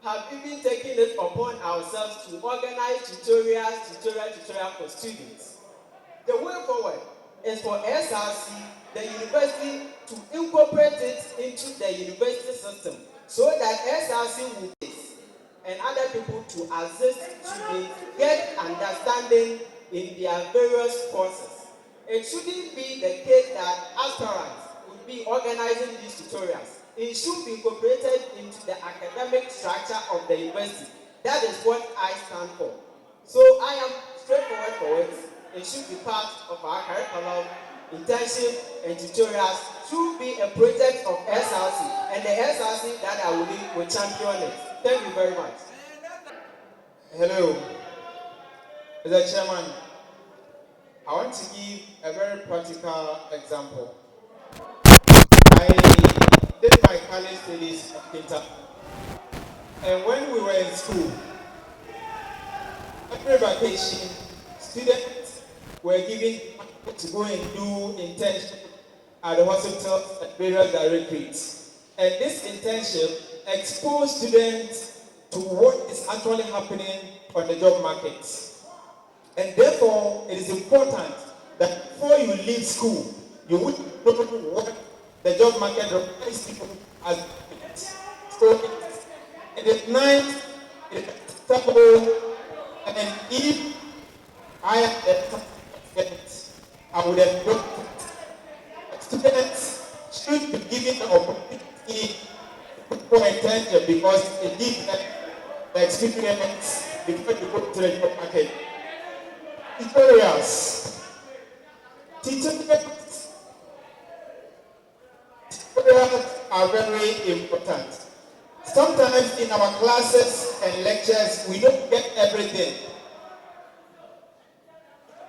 have even taken it upon ourselves to organize tutorial for students. The way forward is for SRC, the university, to incorporate it into the university system so that SRC will be and other people to assist students get understanding in their various courses. It shouldn't be the case that aspirants will be organizing these tutorials. It should be incorporated into the academic structure of the university. That is what I stand for. So I am straightforward for it. It should be part of our curriculum. Internship and tutorials should be a project of SRC, and the SRC that I will lead will champion it. Thank you very much. Hello, Mr. Chairman. I want to give a very practical example. I did my college studies at Inter, and when we were in school, every vacation, students were given to go and do internship at the hospitals and various directorates. And this internship exposed students to what is actually happening on the job market. And therefore, it is important that before you leave school, you would know what the job market requires people as. So it is nice, it is acceptable, and if I am a student, I would have looked at students should be given the opportunity for internship because it gives them the experience before you go to the job market. Tutorials. Tutorials are very important. Sometimes in our classes and lectures, we don't get everything.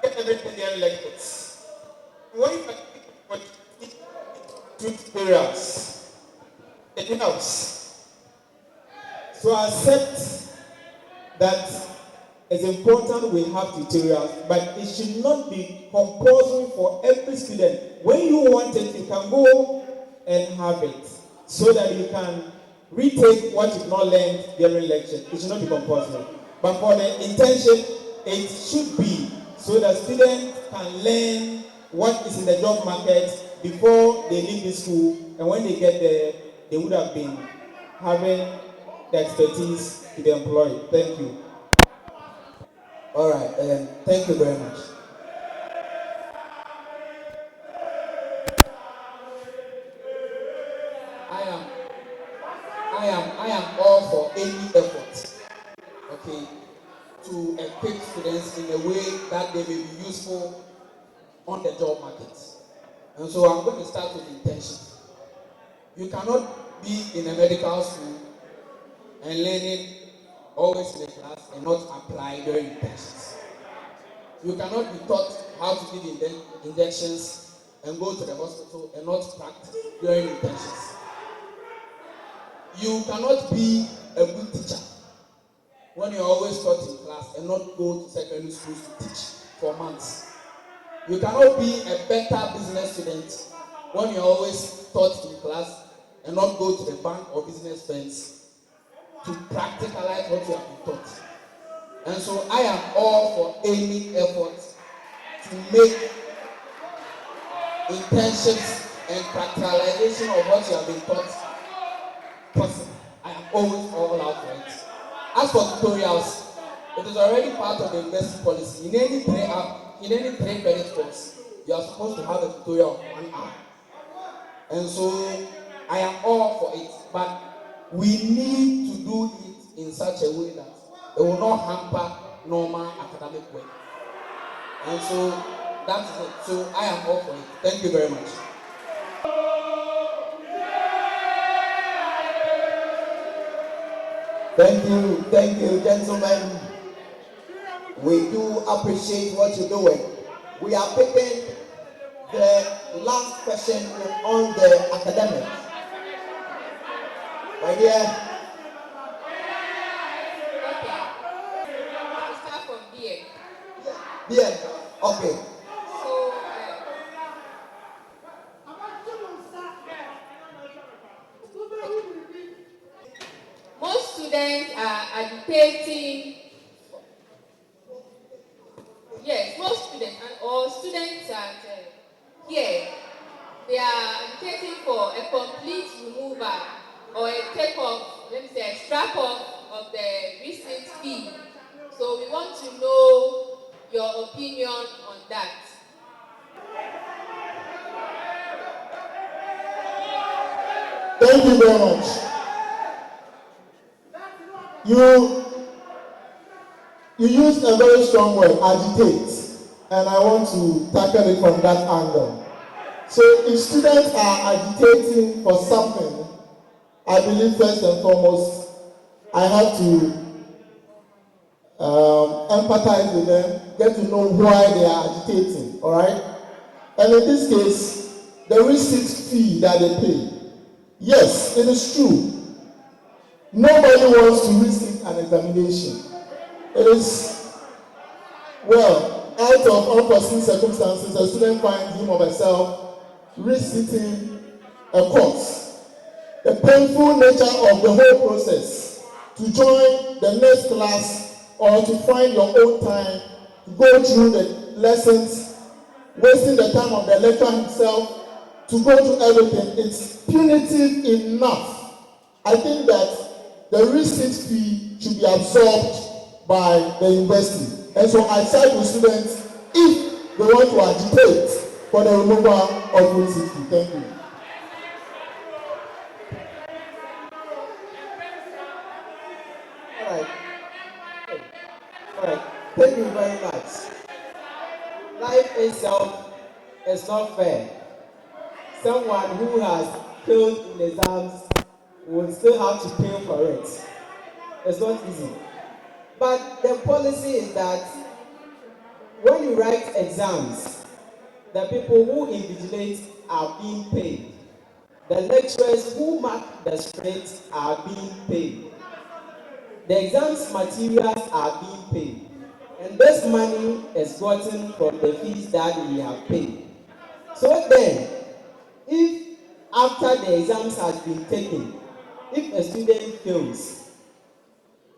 In lectures. When you put tutorials, it helps. So accept that it's important we have tutorials, but it should not be compulsory for every student. When you want it, you can go and have it so that you can retake what you've not learned during lecture. It should not be compulsory. But for the internship, it should be so that students can learn what is in the job market before they leave the school, and when they get there, they would have been having the expertise to be employed. Thank you. All right, thank you very much. I am all for any effort, okay, to equip students in a way that they may be useful on the job market. And so I'm going to start with intention. You cannot be in a medical school and learning always in a class and not apply during intentions. You cannot be taught how to give injections and go to the hospital and not practice during intentions. You cannot be a good teacher when you're always taught in class and not go to secondary schools to teach for months. You cannot be a better business student when you're always taught in class and not go to the bank or business firms to practicalize what you have been taught. And so I am all for any effort to make internships and practicalization of what you have been taught possible. I am always all out for it. As for tutorials, it is already part of the university policy. In any three credit course, you are supposed to have a tutorial of 1 hour. And so I am all for it, but we need to do it in such a way that it will not hamper normal academic work. And so that's it. So I am all for it. Thank you very much. Thank you, gentlemen. We do appreciate what you're doing. We are picking the last question on the academics. Right here. I'll start from BA. Yeah, okay. So, most students are agitating. Yes, most students or students at here, they are agitating for a complete removal or a take off, let me say, a strap off of the recent fee. So we want to know your opinion on that. Thank you very much. You used a very strong word, agitate, and I want to tackle it from that angle. So if students are agitating for something, I believe first and foremost, I have to empathize with them, get to know why they are agitating, all right? And in this case, the receipt fee that they pay, yes, it is true. Nobody wants to receipt an examination. It is, well, out of unforeseen circumstances, a student finds him or herself receipting a course. The painful nature of the whole process, to join the next class or to find your own time to go through the lessons, wasting the time of the lecturer himself to go through everything, it's punitive enough. I think that the receipt fee should be absorbed by the university. And so I side with students if they want to agitate for the removal of receipt fee. Thank you. All right. Thank you very much. Life itself is not fair. Someone who has failed in exams will still have to pay for it. It's not easy. But the policy is that when you write exams, the people who invigilate are being paid. The lecturers who mark the scripts are being paid. The exams materials are being paid. And this money is gotten from the fees that we have paid. So then, if after the exams has been taken, if a student fails,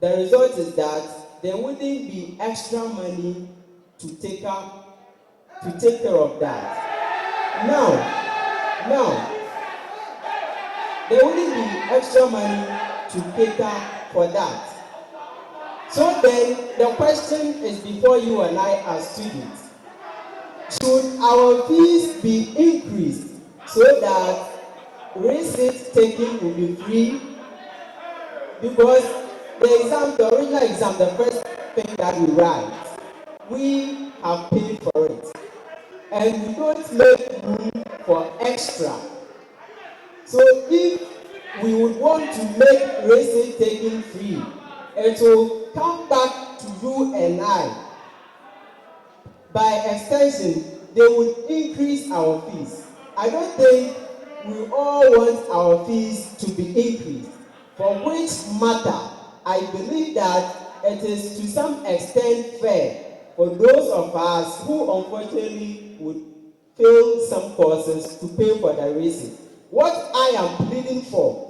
the result is that there wouldn't be extra money to take care of that. Now, there wouldn't be extra money to cater for that. So then, the question is before you and I as students. Should our fees be increased so that receipt taking will be free? Because the original exam, the first thing that we write, we have paid for it. And we don't make room for extra. So if we would want to make receipt taking free, it will come back to you and I. By extension, they would increase our fees. I don't think we all want our fees to be increased. For which matter, I believe that it is to some extent fair for those of us who unfortunately would fail some courses to pay for the receipt. What I am pleading for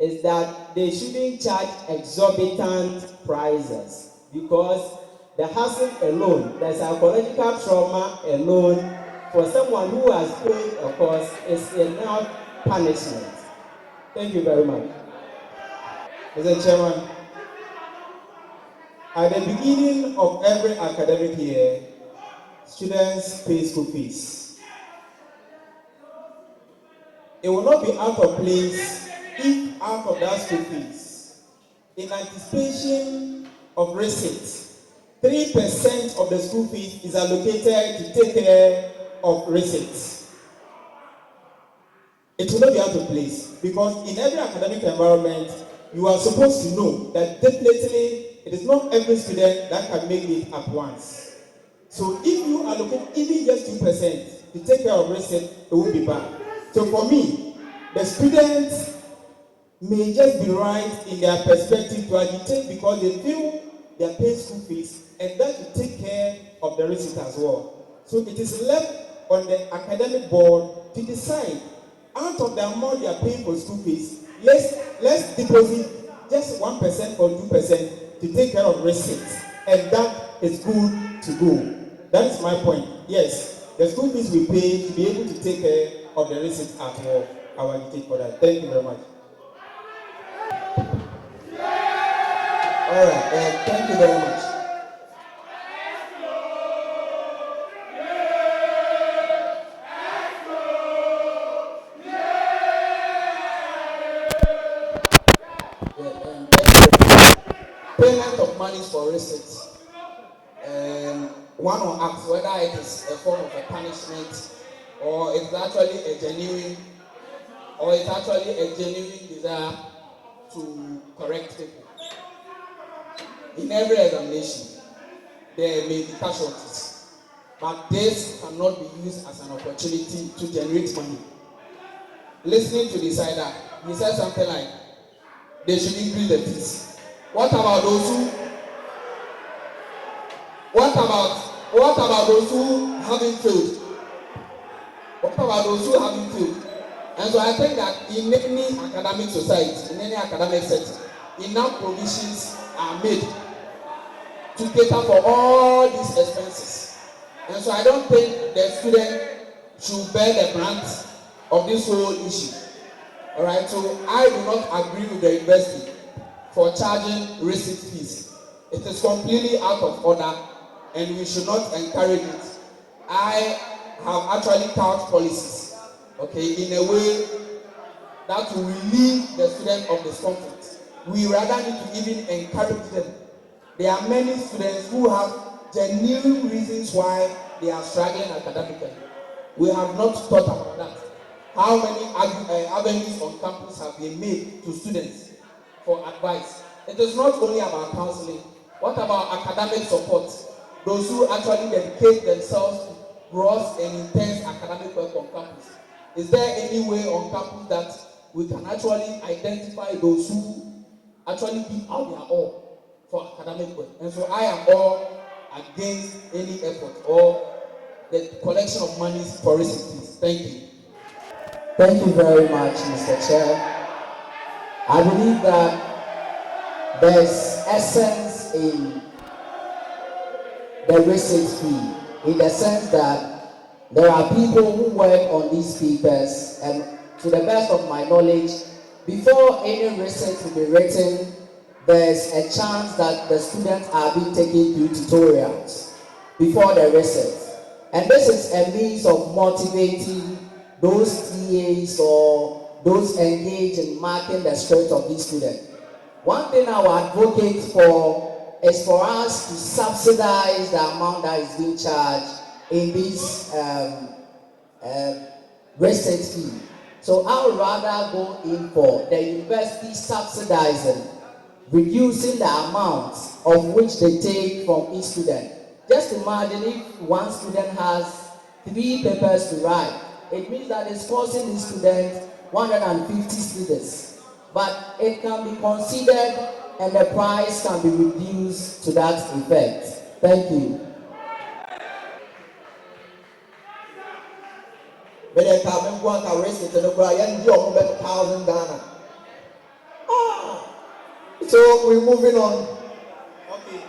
is that they shouldn't charge exorbitant prices, because the hassle alone, the psychological trauma alone, for someone who has failed a course is enough punishment. Thank you very much. Mr. Chairman, at the beginning of every academic year, students pay school fees. It will not be out of place if out of that school fees, in anticipation of receipts, 3% of the school fees is allocated to take care of receipts. It will not be out of place, because in every academic environment, you are supposed to know that definitely it is not every student that can make it at once. So if you allocate even just 2% to take care of receipt, it will be bad. So for me, the students may just be right in their perspective to agitate because they feel they are paying school fees, and that will take care of the receipt as well. So it is left on the academic board to decide, out of the amount they are paying for school fees, let's deposit just 1% or 2% to take care of receipts, and that is good to go. That is my point. Yes, the school fees we pay to be able to take care of the receipts at all. I will agitate for that. Thank you very much. All right, thank you very much. Payment of monies for receipts. One will ask whether it is a form of a punishment, or it's actually a genuine desire to correct people. In every examination, there may be casualties. But this cannot be used as an opportunity to generate money. Listening to the decider, he said something like, they should increase the fees. What about those who? What about those who haven't failed? What about those who haven't failed? And so I think that in any academic society, in any academic setting, enough provisions are made to cater for all these expenses. And so I don't think the student should bear the brunt of this whole issue. All right, so I do not agree with the university for charging receipt fees. It is completely out of order and we should not encourage it. I have actually couched policies, okay, in a way that will relieve the student of discomfort. We rather need to even encourage them. There are many students who have genuine reasons why they are struggling academically. We have not thought about that. How many avenues on campus have been made to students for advice? It is not only about counseling. What about academic support? Those who actually dedicate themselves to gross and intense academic work on campus. Is there any way on campus that we can actually identify those who actually give out their all for academic work? And so I am all against any effort or the collection of money for recipients. Thank you. Thank you very much, Mr. Chair. I believe that there's essence in the receipt fee, in the sense that there are people who work on these papers, and to the best of my knowledge, before any receipt will be written, there's a chance that the students are being taken through tutorials before the receipt. And this is a means of motivating those TAs or those engaged in marking the strength of these students. One thing I will advocate for is for us to subsidize the amount that is being charged in this receipt fee. So I would rather go in for the university subsidizing, reducing the amount of which they take from each student. Just imagine if one student has 3 papers to write, it means that it's costing the student 150 students. But it can be considered and the price can be reduced to that effect. Thank you. So we're moving on. Okay.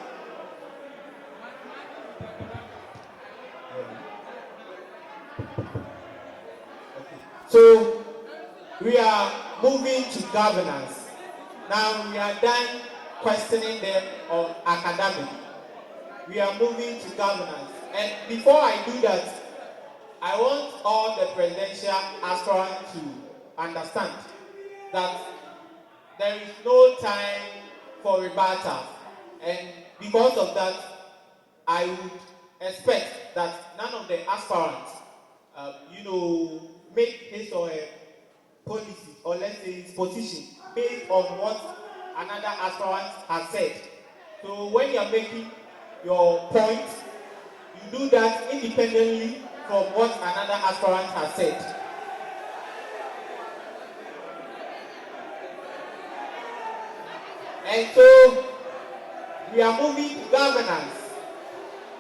So we are moving to governance. Now we are done questioning them on academic. We are moving to governance. And before I do that, I want all the presidential aspirants to understand that there is no time for rebuttal. And because of that, I would expect that none of the aspirants, make his or her policy, or let's say his position, based on what another aspirant has said. So when you are making your point, you do that independently from what another aspirant has said. And so we are moving to governance.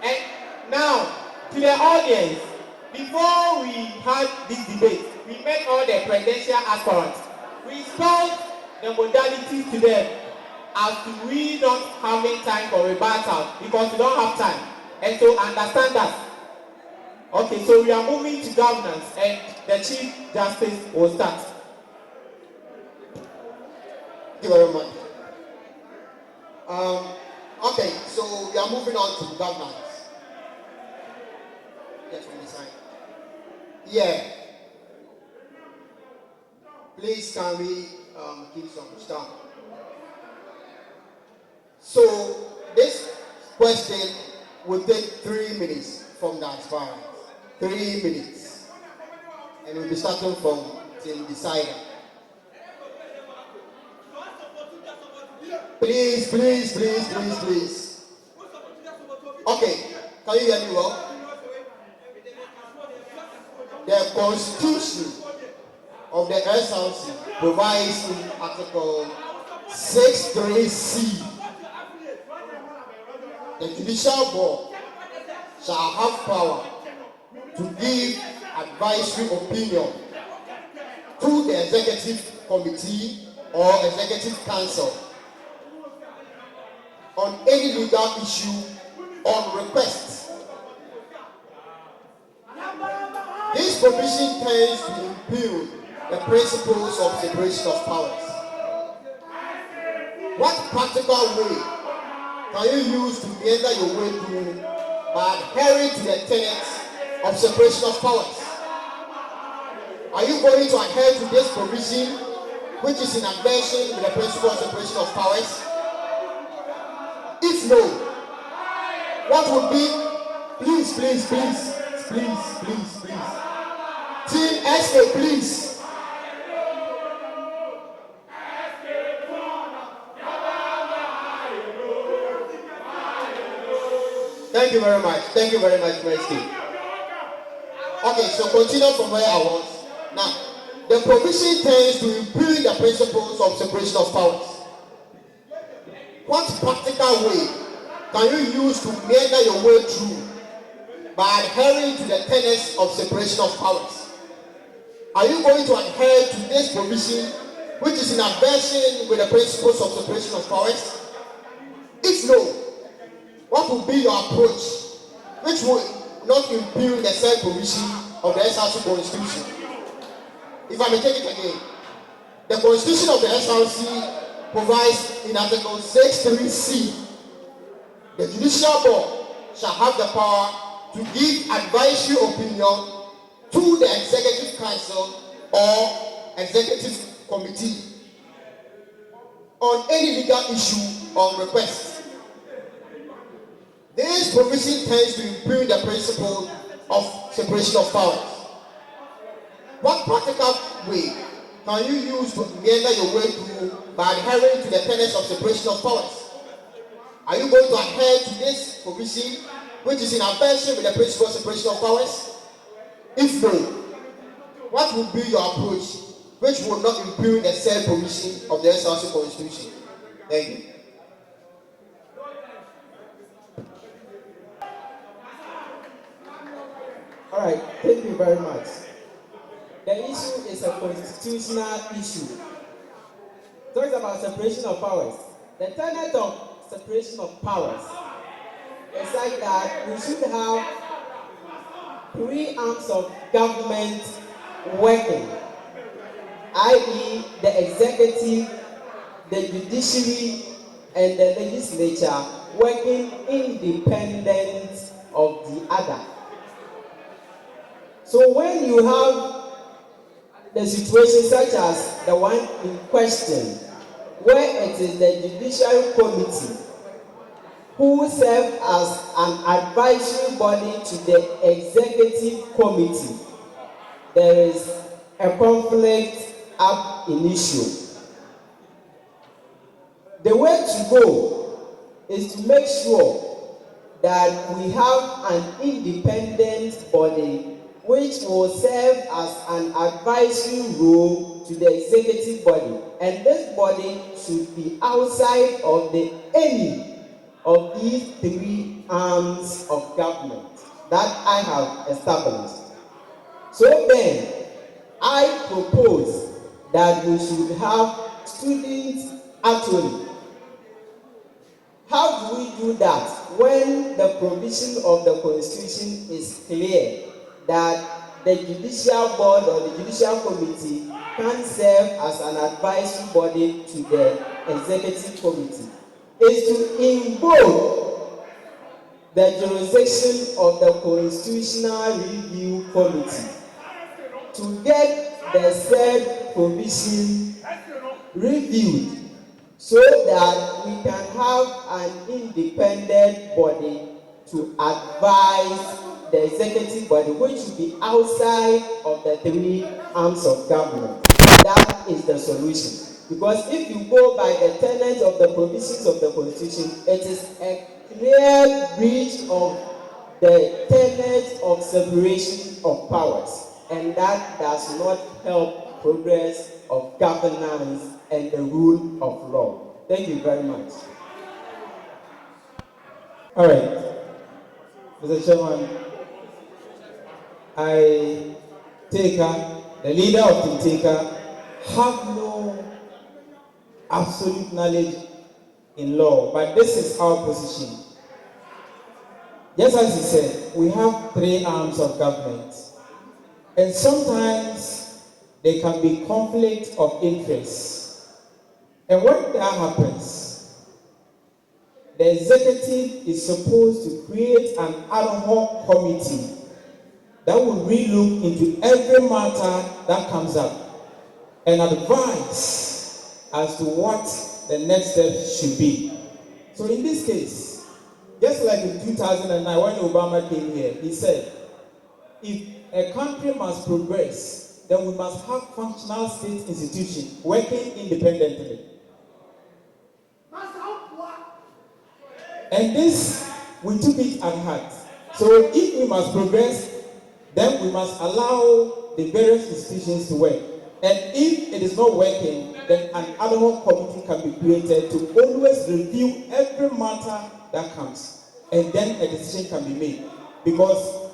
And now, to the audience, before we had this debate, we met all the presidential aspirants. We explained the modalities to them as to we not having time for rebuttal because we don't have time. And so understand that. Okay, so we are moving to governance and the Chief Justice will start. Thank you very much. Okay, so we are moving on to governance. Yes, from the side. Yeah. Please, can we give some stuff? So this question will take 3 minutes from the aspirant. 3 minutes. And we'll be starting from Team Decider. Please. Okay. Can you hear me well? The Constitution of the SRC provides in Article 63C, the judicial board shall have power to give advisory opinion to the executive committee or executive council on any legal issue on request. This provision tends to impugn the principles of separation of powers. What practical way can you use to meander your way through by adhering to the tenets of separation of powers? Are you going to adhere to this provision, which is in adversion with the principle of separation of powers? If no, what would be, please, Team SK, please. Thank you very much, Mercy. Okay, so continue from where I was. Now, the provision tends to impugn the principles of separation of powers. What practical way can you use to meander your way through by adhering to the tenets of separation of powers? Are you going to adhere to this provision, which is in adversion with the principles of separation of powers? If no, what will be your approach, which will not impugn the said provision of the SRC Constitution? If I may take it again, the Constitution of the SRC provides in Article 63C, the judicial board shall have the power to give advisory opinion to the executive council or executive committee on any legal issue or request. This provision tends to impugn the principle of separation of powers. What practical way can you use to meander your way through by adhering to the tenets of separation of powers? Are you going to adhere to this provision, which is in adversion with the principle of separation of powers? If no, what will be your approach, which will not impugn the said provision of the SRC Constitution? Thank you. All right, thank you very much. The issue is a constitutional issue. Talks about separation of powers. The tenet of separation of powers is like that we should have three arms of government working, i.e., the executive, the judiciary, and the legislature working independent of the other. So when you have the situation such as the one in question, where it is the judiciary committee who serve as an advisory body to the executive committee, there is a conflict ab initio. The way to go is to make sure that we have an independent body which will serve as an advisory role to the executive body, and this body should be outside of any of these three arms of government that I have established. So then, I propose that we should have student attorney. How do we do that when the provision of the Constitution is clear that the judicial board or the judicial committee can serve as an advisory body to the executive committee? Is to invoke the jurisdiction of the Constitutional Review Committee to get the said provision reviewed so that we can have an independent body to advise the executive body, which will be outside of the three arms of government. That is the solution. Because if you go by the tenets of the provisions of the Constitution, it is a clear breach of the tenets of separation of powers, and that does not help progress of governance and the rule of law. Thank you very much. All right, Mr. Chairman, I the leader of Tinteka, have no absolute knowledge in law, but this is our position. Just as he said, we have three arms of government, and sometimes there can be conflict of interest. And when that happens, the executive is supposed to create an ad hoc committee that will relook into every matter that comes up and advise as to what the next step should be. So in this case, just like in 2009 when Obama came here, he said, if a country must progress, then we must have functional state institutions working independently. And this, we took it at heart. So if we must progress, then we must allow the various institutions to work. And if it is not working, then an ad hoc committee can be created to always review every matter that comes. And then a decision can be made. Because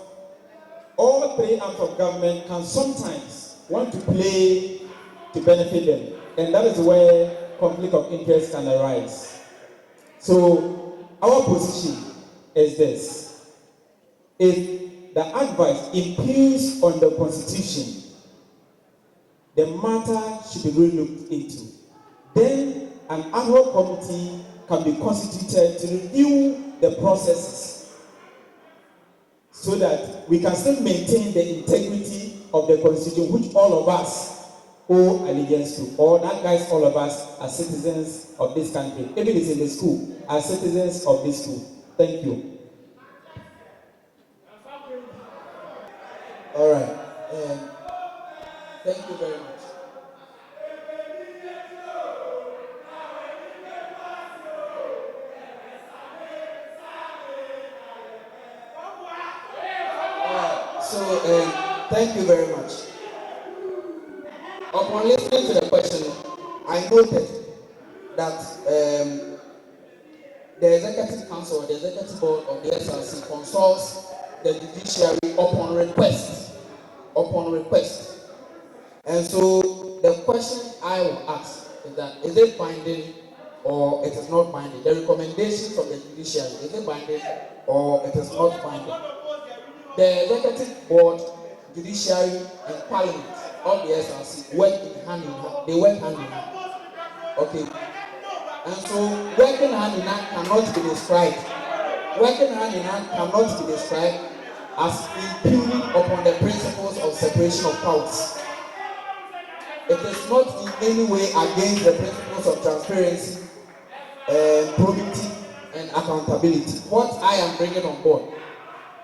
all three arms of government can sometimes want to play to benefit them. And that is where conflict of interest can arise. So our position is this. If the advice impugns on the Constitution, the matter should be relooked into. Then an ad hoc committee can be constituted to review the processes so that we can still maintain the integrity of the Constitution, which all of us owe allegiance to. Or that guys, all of us are citizens of this country. If it is in the school, are citizens of this school. Thank you. All right. Thank you very much. Thank you very much. Upon listening to the question, I noted that the Executive Council, the Executive Board of the SRC consults the judiciary upon request. And so the question I will ask is that, is it binding or it is not binding? The recommendations of the judiciary, is it binding or it is not binding? The Executive Board, Judiciary, and Parliament of the SRC work hand in hand. They work hand in hand. Okay. And so working hand in hand cannot be described. Working hand in hand cannot be described as impugning upon the principles of separation of powers. It is not in any way against the principles of transparency, probity, and accountability. What I am bringing on board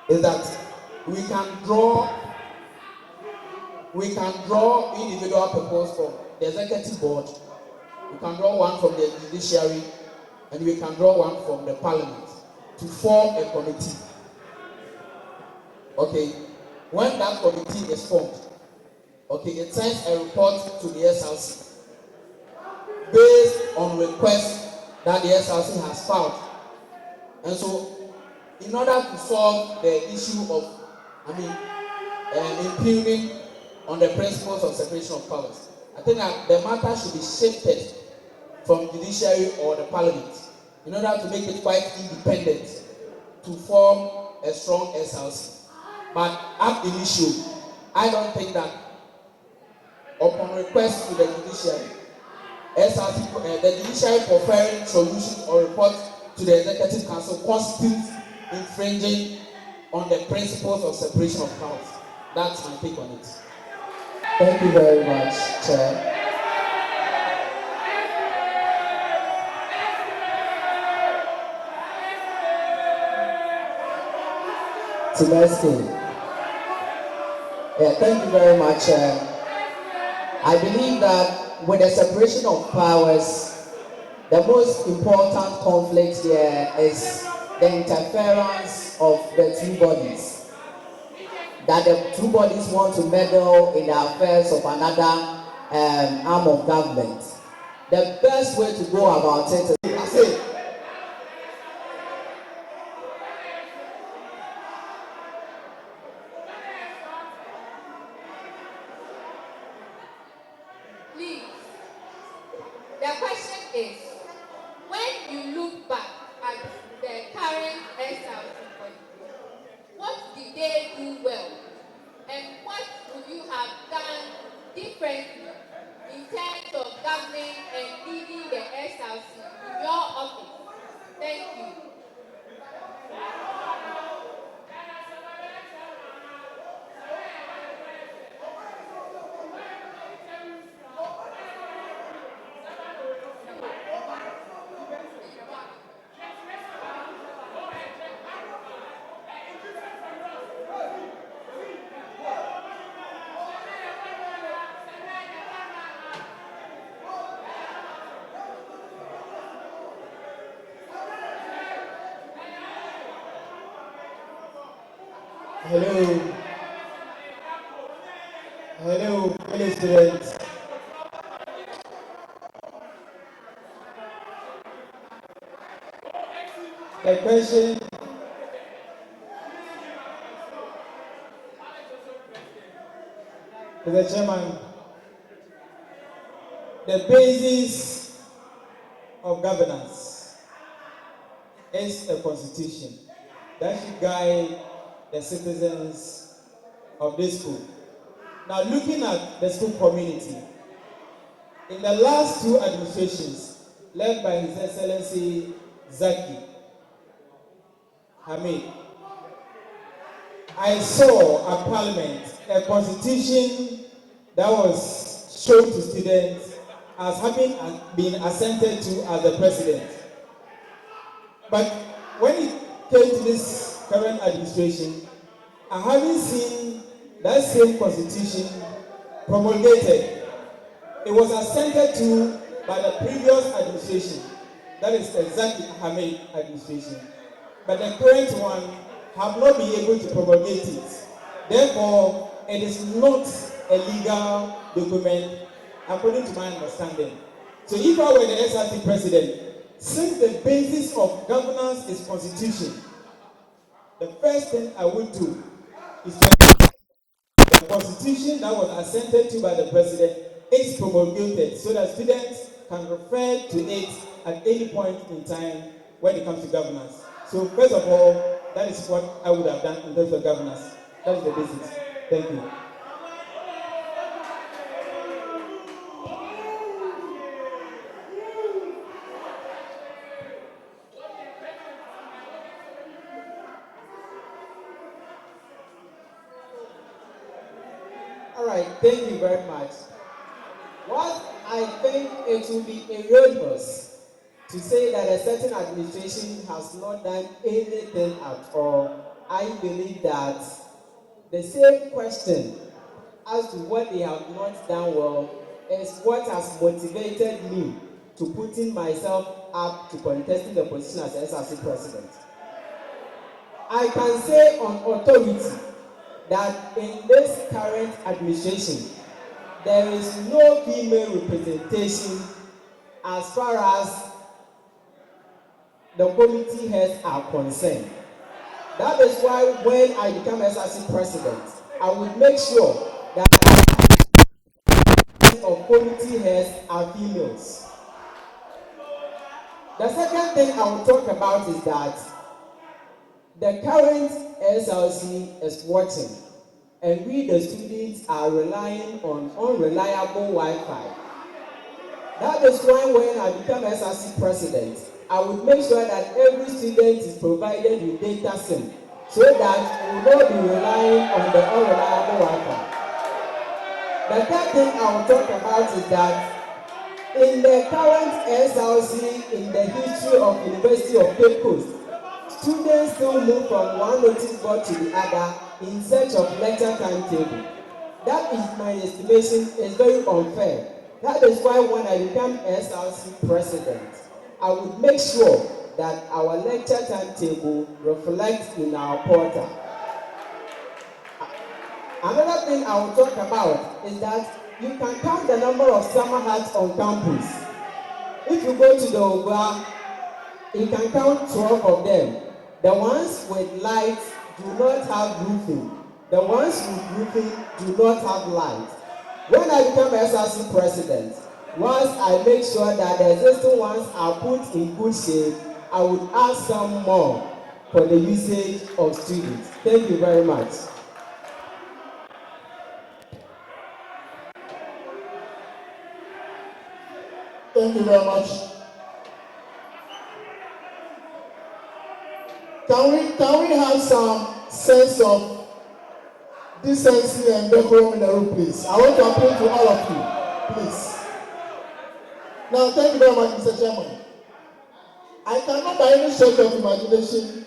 is that we can draw individual proposals from the Executive Board, we can draw one from the Judiciary, and we can draw one from the Parliament to form a committee. Okay, when that committee is formed, okay, it sends a report to the SRC based on requests that the SRC has filed. And so, in order to solve the issue of, impugning on the principles of separation of powers, I think that the matter should be shifted from judiciary or the Parliament in order to make it quite independent to form a strong SRC. But ab initio, I don't think that upon request to the judiciary, SRC, the judiciary preferring solutions or reports to the Executive Council constitutes infringing on the principles of separation of powers. That's my take on it. Thank you very much, Chair. Timesky. Thank you very much. I believe that with the separation of powers, the most important conflict here is the interference of the two bodies. That the two bodies want to meddle in the affairs of another arm of government. The best way to go about it is Please, the question is, when you look back at the current SRC body, what did they do well? And what would you have done differently in terms of governing and leading the SRC in your office? Thank you. Hello. Hello, fellow students. The question to the chairman, the basis of governance is a constitution that should guide the citizens of this school. Now, looking at the school community, in the last two administrations, led by His Excellency Zaki Hamid, I saw a parliament, a constitution that was shown to students as having been assented to as the president. But when it came to this current administration, I haven't seen that same constitution promulgated. It was assented to by the previous administration, that is the Zaki Hamid administration. But the current one have not been able to promulgate it. Therefore, it is not a legal document according to my understanding. So if I were the SRC president, since the basis of governance is constitution, the first thing I would do is to the constitution that was assented to by the president is promulgated so that students can refer to it at any point in time when it comes to governance. So first of all, that is what I would have done in terms of governance. That is the basics. Thank you. All right, thank you very much. What I think it will be erroneous to say that a certain administration has not done anything at all. I believe that the same question as to what they have not done well is what has motivated me to putting myself up to contesting the position as SRC president. I can say on authority that in this current administration, there is no female representation as far as the committee heads are concerned. That is why when I become SRC president, I would make sure that of committee heads are females. The second thing I will talk about is that the current SLC is watching, and we the students are relying on unreliable Wi-Fi. That is why when I become SRC president, I would make sure that every student is provided with data SIM so that we will not be relying on the unreliable Wi-Fi. The third thing I will talk about is that in the current SLC, in the history of University of Cape Coast, students still move from one notice board to the other in search of lecture timetable. That is my estimation is very unfair. That is why when I become SRC president, I would make sure that our lecture timetable reflects in our portal. Another thing I will talk about is that you can count the number of summer hats on campus. If you go to the Ogwa, you can count 12 of them. The ones with lights do not have roofing. The ones with roofing do not have lights. When I become SRC president, once I make sure that the existing ones are put in good shape, I would add some more for the usage of students. Thank you very much. Thank you very much. Can we have some sense of decency and decorum in the room, please? I want to appeal to all of you, please. Now, thank you very much, Mr. Chairman. I cannot by any stretch of imagination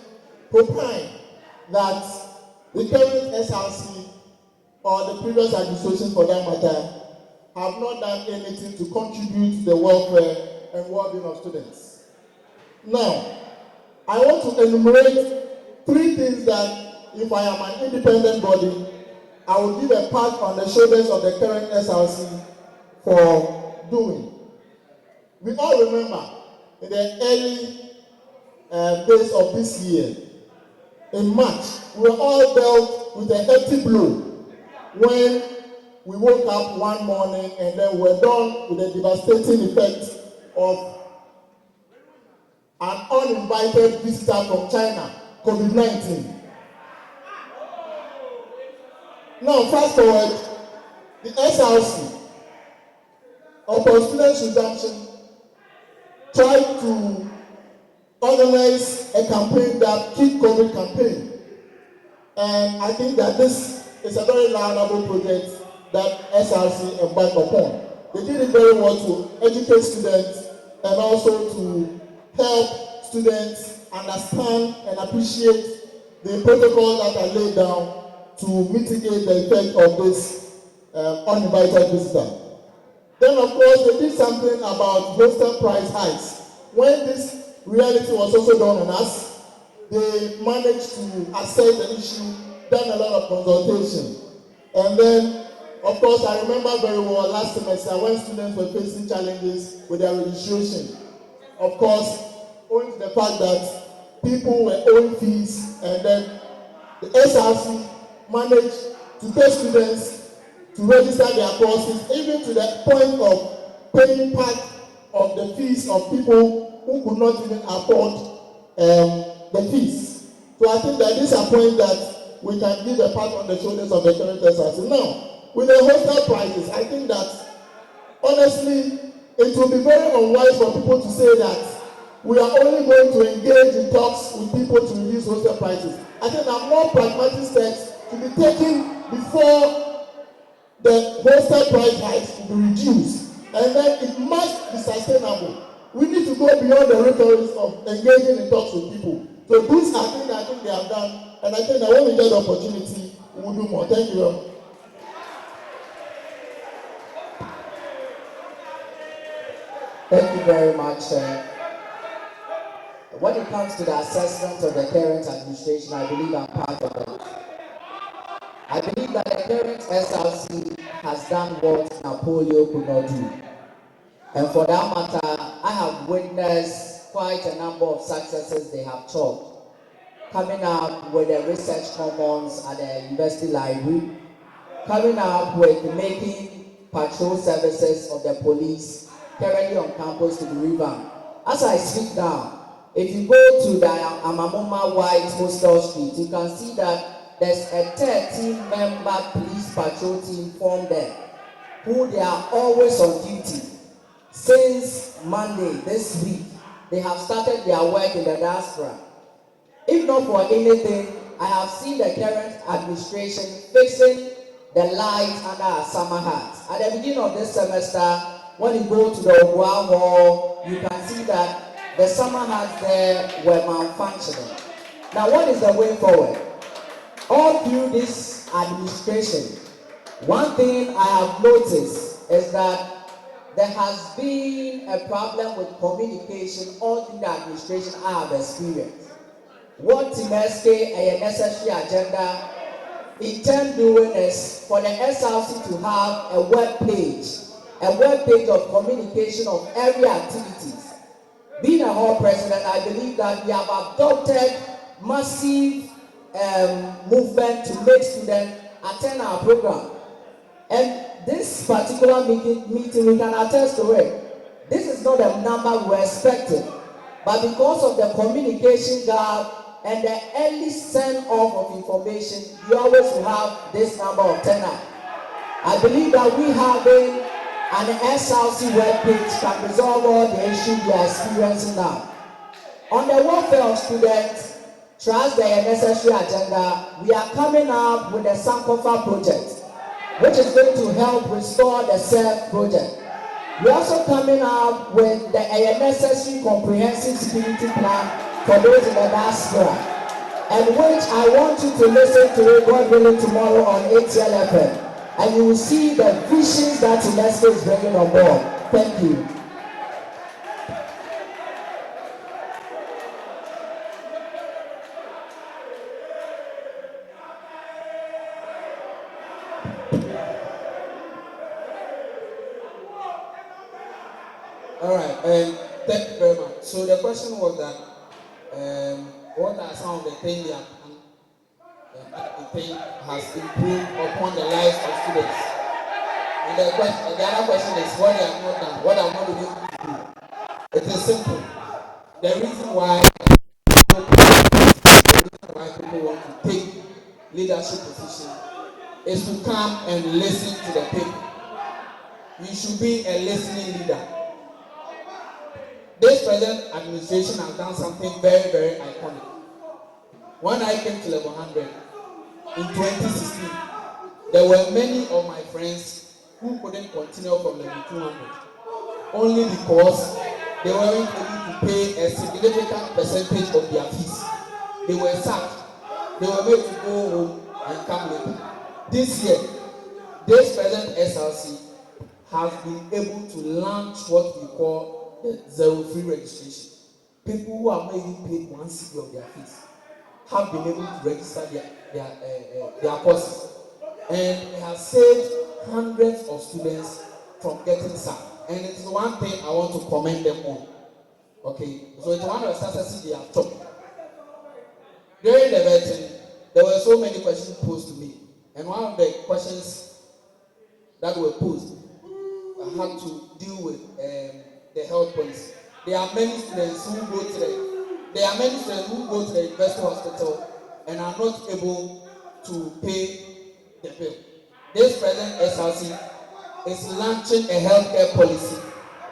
opine that the current SRC or the previous administration for that matter have not done anything to contribute to the welfare and well-being of students. Now, I want to enumerate 3 things that if I am an independent body, I will give a pat on the shoulders of the current SRC for doing. We all remember in the early days of this year, in March, we were all dealt with a hefty blow when we woke up one morning and then we're done with the devastating effects of an uninvited visitor from China, COVID-19. Now, fast forward, the SRC, upon students' resumption, tried to organize a campaign, that Keep COVID campaign. And I think that this is a very laudable project that SRC embarked upon. They did it very well to educate students and also to help students understand and appreciate the protocols that are laid down to mitigate the effect of this uninvited visitor. Then, of course, they did something about hostel price hikes. When this reality was also done on us, they managed to assess the issue, done a lot of consultation. And then, of course, I remember very well last semester when students were facing challenges with their registration. Of course, owing to the fact that people were owing fees, and then the SRC managed to take students to register their courses, even to the point of paying part of the fees of people who could not even afford the fees. So I think that this is a point that we can give a pat on the shoulders of the current SRC. Now, with the hostel prices, I think that honestly, it will be very unwise for people to say that we are only going to engage in talks with people to reduce hostel prices. I think that more pragmatic steps to be taken before the hostel price hikes to be reduced. And then it must be sustainable. We need to go beyond the rhetoric of engaging in talks with people. So these are things I think they have done, and I think that when we get the opportunity, we will do more. Thank you. Thank you very much. When it comes to the assessment of the current administration, I believe I'm part of it. I believe that the current SRC has done what Napoleon could not do. And for that matter, I have witnessed quite a number of successes they have chalked. Coming up with the research commons at the university library, coming up with making patrol services of the police currently on campus to be revamped. As I speak now, if you go to the Amamoma White Hostel Street, you can see that there's a 13-member police patrol team formed there, who they are always on duty. Since Monday this week, they have started their work in the diaspora. If not for anything, I have seen the current administration fixing the lights under our summer hats. At the beginning of this semester, when you go to the Ogwa Hall, you can see that the summer hats there were malfunctioning. Now, what is the way forward? All through this administration, one thing I have noticed is that there has been a problem with communication all through the administration I have experienced. What Timesky a necessary agenda in term doing is for the SRC to have a web page of communication of every activities. Being a hall president, I believe that we have adopted massive movement to make students attend our program. And this particular meeting, we can attest to it. This is not the number we were expecting. But because of the communication gap and the early send off of information, we always will have this number of turnout. I believe that we having an SRC webpage can resolve all the issues we are experiencing now. On the welfare of students, trust the necessary agenda, we are coming up with the Sankofa project, which is going to help restore the SERC project. We are also coming up with the necessary comprehensive security plan for those in the diaspora, and which I want you to listen to it, God willing, tomorrow on ATL FM. And you will see the visions that UNESCO is bringing on board. Thank you. All right, thank you very much. So the question was that what are some of the things that you think has improved upon the lives of students? And the other question is what they have not done, what have not been able to do. It is simple. The reason why people want to take leadership position is to come and listen to the people. You should be a listening leader. This present administration has done something very, very iconic. When I came to level 100 in 2016, there were many of my friends who couldn't continue from level 200 only because they weren't able to pay a significant percentage of their fees. They were sacked. They were made to go home and come later. This year, this present SRC has been able to launch what we call the zero free registration. People who have not even paid 1 cedi of their fees have been able to register their courses, and it has saved hundreds of students from getting sacked. And it is one thing I want to commend them on. Okay, so it's one of the successes they have took. During the vetting, there were so many questions posed to me, and one of the questions that were posed, I had to deal with the health policy. There are many students who go to the university hospital and are not able to pay the bill. This present SRC is launching a healthcare policy,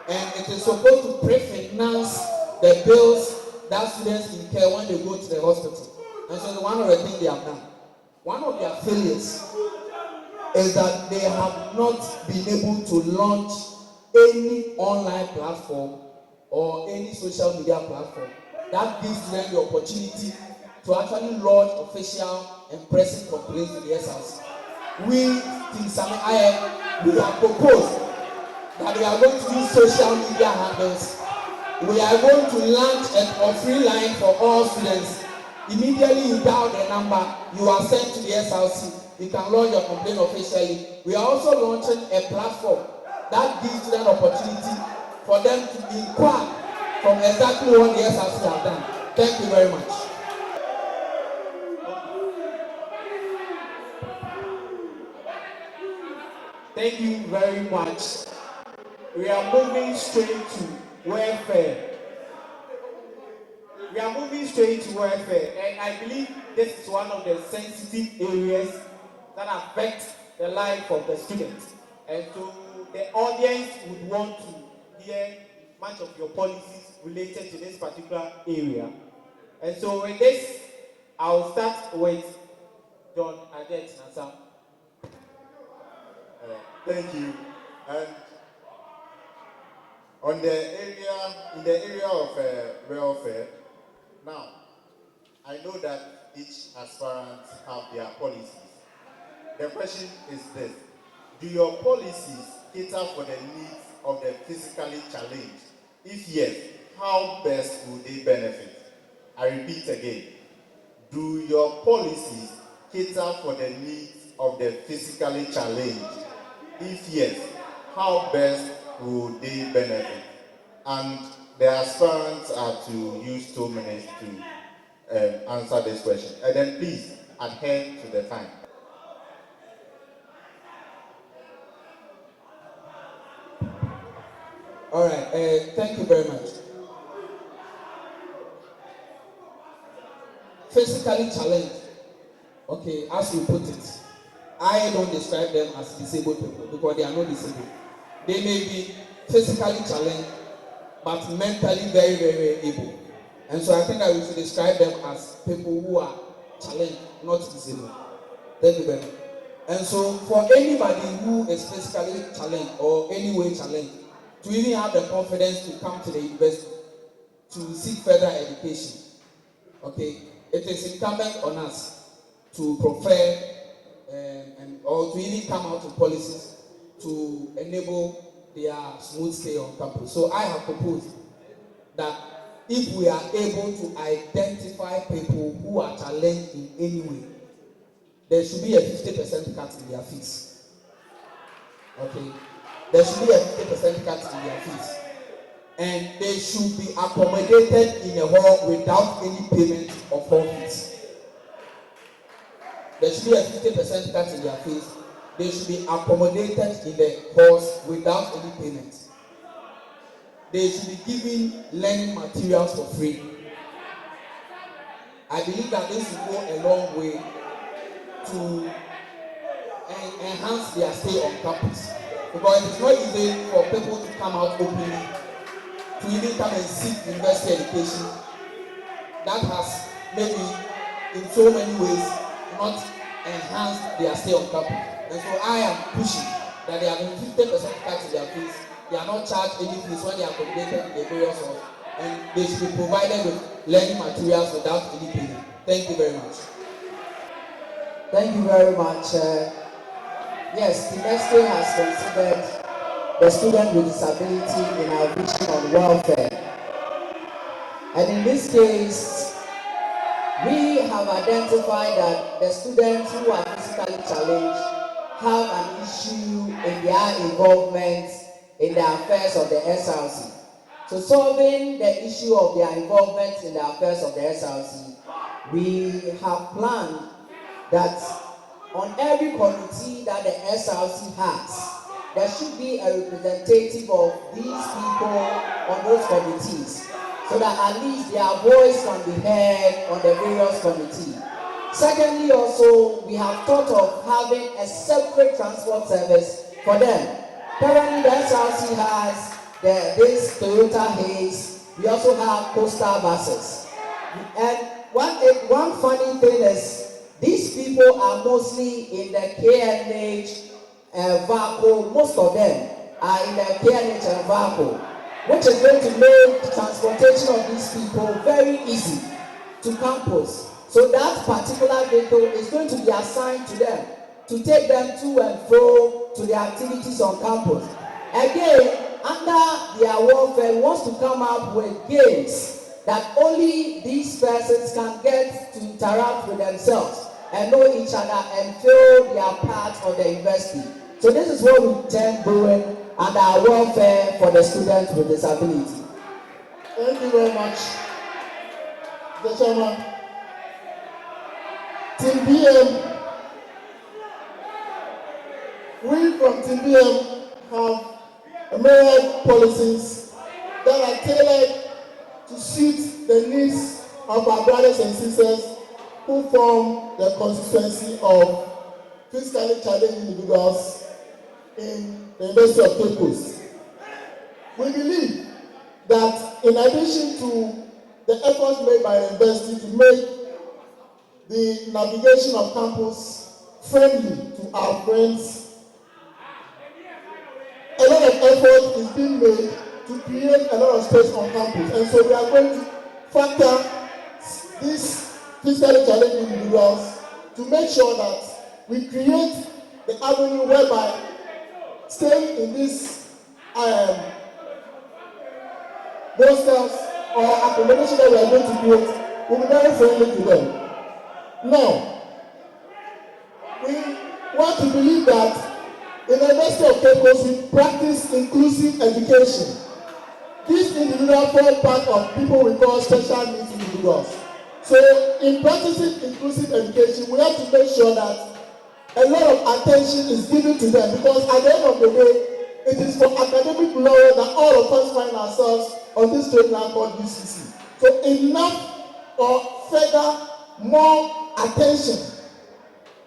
and it is supposed to pre-finance the bills that students incur when they go to the hospital. And so one of the things they have done, one of their failures is that they have not been able to launch any online platform or any social media platform that gives them the opportunity to actually lodge official and pressing complaints to the SRC. We have proposed that we are going to use social media handles. We are going to launch a free line for all students. Immediately you dial the number, you are sent to the SRC. You can lodge your complaint officially. We are also launching a platform that gives students opportunity for them to inquire from exactly what the SRC have done. Thank you very much. Thank you very much. We are moving straight to welfare. And I believe this is one of the sensitive areas that affect the life of the students. And so the audience would want to hear much of your policies related to this particular area. And so with this, I'll start with John Adet Nassam. Thank you. And in the area of welfare, now, I know that each aspirant have their policies. The question is this: do your policies cater for the needs of the physically challenged? If yes, how best will they benefit? I repeat again, do your policies cater for the needs of the physically challenged? If yes, how best will they benefit? And the aspirants are to use 2 minutes to answer this question. And then please adhere to the time. All right, thank you very much. Physically challenged. Okay, as you put it, I don't describe them as disabled people because they are not disabled. They may be physically challenged, but mentally very, very, very able. And so I think that we should describe them as people who are challenged, not disabled. Thank you very much. And so for anybody who is physically challenged or any way challenged, to even have the confidence to come to the university to seek further education, okay, it is incumbent on us to prefer or to even come out with policies to enable their smooth stay on campus. So I have proposed that if we are able to identify people who are challenged in any way, there should be a 50% cut in their fees. Okay? There should be a 50% cut in their fees. And they should be accommodated in a hall without any payment of hall fees. There should be a 50% cut in their fees. They should be accommodated in the halls without any payment. They should be given learning materials for free. I believe that this will go a long way to enhance their stay on campus. Because it is not easy for people to come out openly, to even come and seek university education that has maybe in so many ways not enhanced their stay on campus. And so I am pushing that they have been 50% cut in their fees. They are not charged any fees when they are accommodated in the various halls, and they should be provided with learning materials without any payment. Thank you very much. Thank you very much. Yes, the university has considered the student with disability in our vision on welfare. And in this case, we have identified that the students who are physically challenged have an issue in their involvement in the affairs of the SRC. So solving the issue of their involvement in the affairs of the SRC, we have planned that on every committee that the SRC has, there should be a representative of these people on those committees, so that at least their voice can be heard on the various committees. Secondly, also, we have thought of having a separate transport service for them. Currently, the SRC has this Toyota Haze. We also have coastal buses. And one funny thing is, these people are mostly in the KNH vehicle. Most of them are in the KNH vehicle, which is going to make transportation of these people very easy to campus. So that particular vehicle is going to be assigned to them to take them to and fro to their activities on campus. Again, under their welfare, wants to come up with games that only these persons can get to interact with themselves and know each other and feel they are part of the university. So this is what we intend doing under our welfare for the students with disability. Thank you very much, Mr. Chairman. Team BM, we from Team BM have myriad policies that are tailored to suit the needs of our brothers and sisters who form the constituency of physically challenged individuals in the University of Cape Coast. We believe that in addition to the efforts made by the university to make the navigation of campus friendly to our friends, a lot of effort is being made to create a lot of space on campus. And so we are going to factor these physically challenged individuals to make sure that we create the avenue whereby staying in these posters or accommodation that we are going to create will be very friendly to them. Now, we want to believe that in the University of Cape Coast we practice inclusive education. These individuals form part of people we call special needs individuals. So in practicing inclusive education, we have to make sure that a lot of attention is given to them, because at the end of the day, it is for academic glory that all of us find ourselves on this trade land called UCC. So enough or further more attention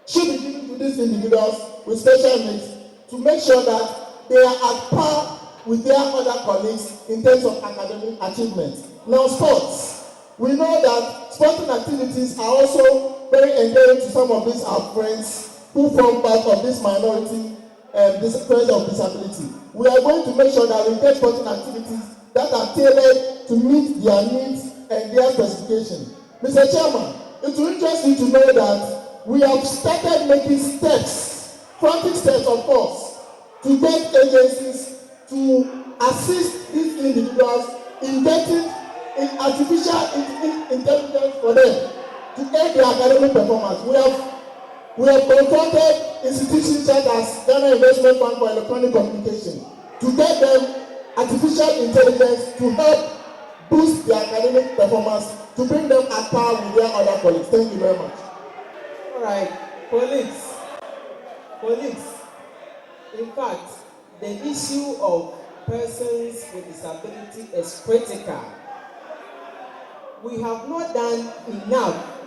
should be given to these individuals with special needs to make sure that they are at par with their other colleagues in terms of academic achievements. Now, sports. We know that sporting activities are also very endearing to some of these our friends who form part of this minority this person of disability. We are going to make sure that we get sporting activities that are tailored to meet their needs and their specification. Mr. Chairman, it will interest you to know that we have started making steps, frantic steps of course, to get agencies to assist these individuals in getting artificial intelligence for them to aid their academic performance. We have confronted institutions such as Ghana Investment Fund for Electronic Communication to get them artificial intelligence to help boost their academic performance, to bring them at par with their other colleagues. Thank you very much. All right, colleagues. In fact, the issue of persons with disability is critical. We have not done enough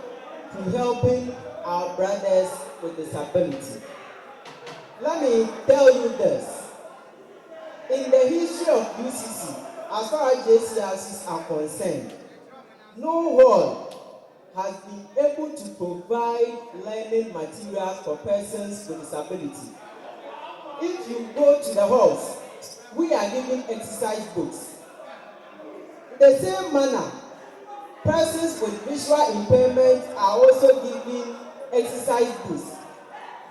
to helping our brothers with disability. Let me tell you this. In the history of UCC, as far as JCRCs are concerned, no hall has been able to provide learning materials for persons with disability. If you go to the halls, we are giving exercise books. In the same manner, persons with visual impairment are also given exercise books.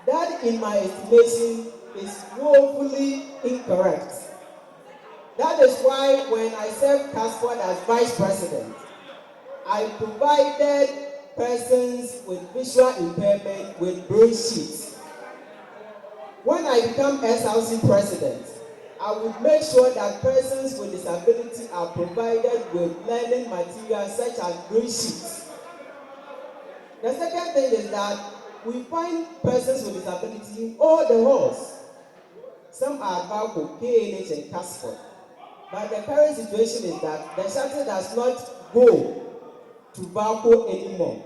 That, in my estimation, is woefully incorrect. That is why when I served Casford as Vice President, I provided persons with visual impairment with broadsheets. When I become SRC President, I would make sure that persons with disability are provided with learning materials such as broadsheets. The second thing is that we find persons with disability in all the halls. Some are about KNH and Casford. But the current situation is that the shuttle does not go to Valco anymore.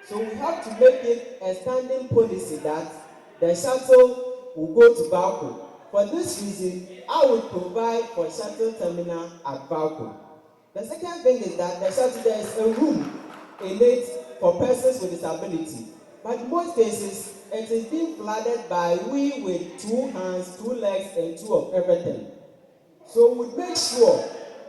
So we have to make it a standing policy that the shuttle will go to Valco. For this reason, I will provide for shuttle terminal at Valco. The second thing is that the shuttle, there is a room in it for persons with disability. But in most cases, it is being flooded by we with 2 hands, 2 legs, and 2 of everything. So we make sure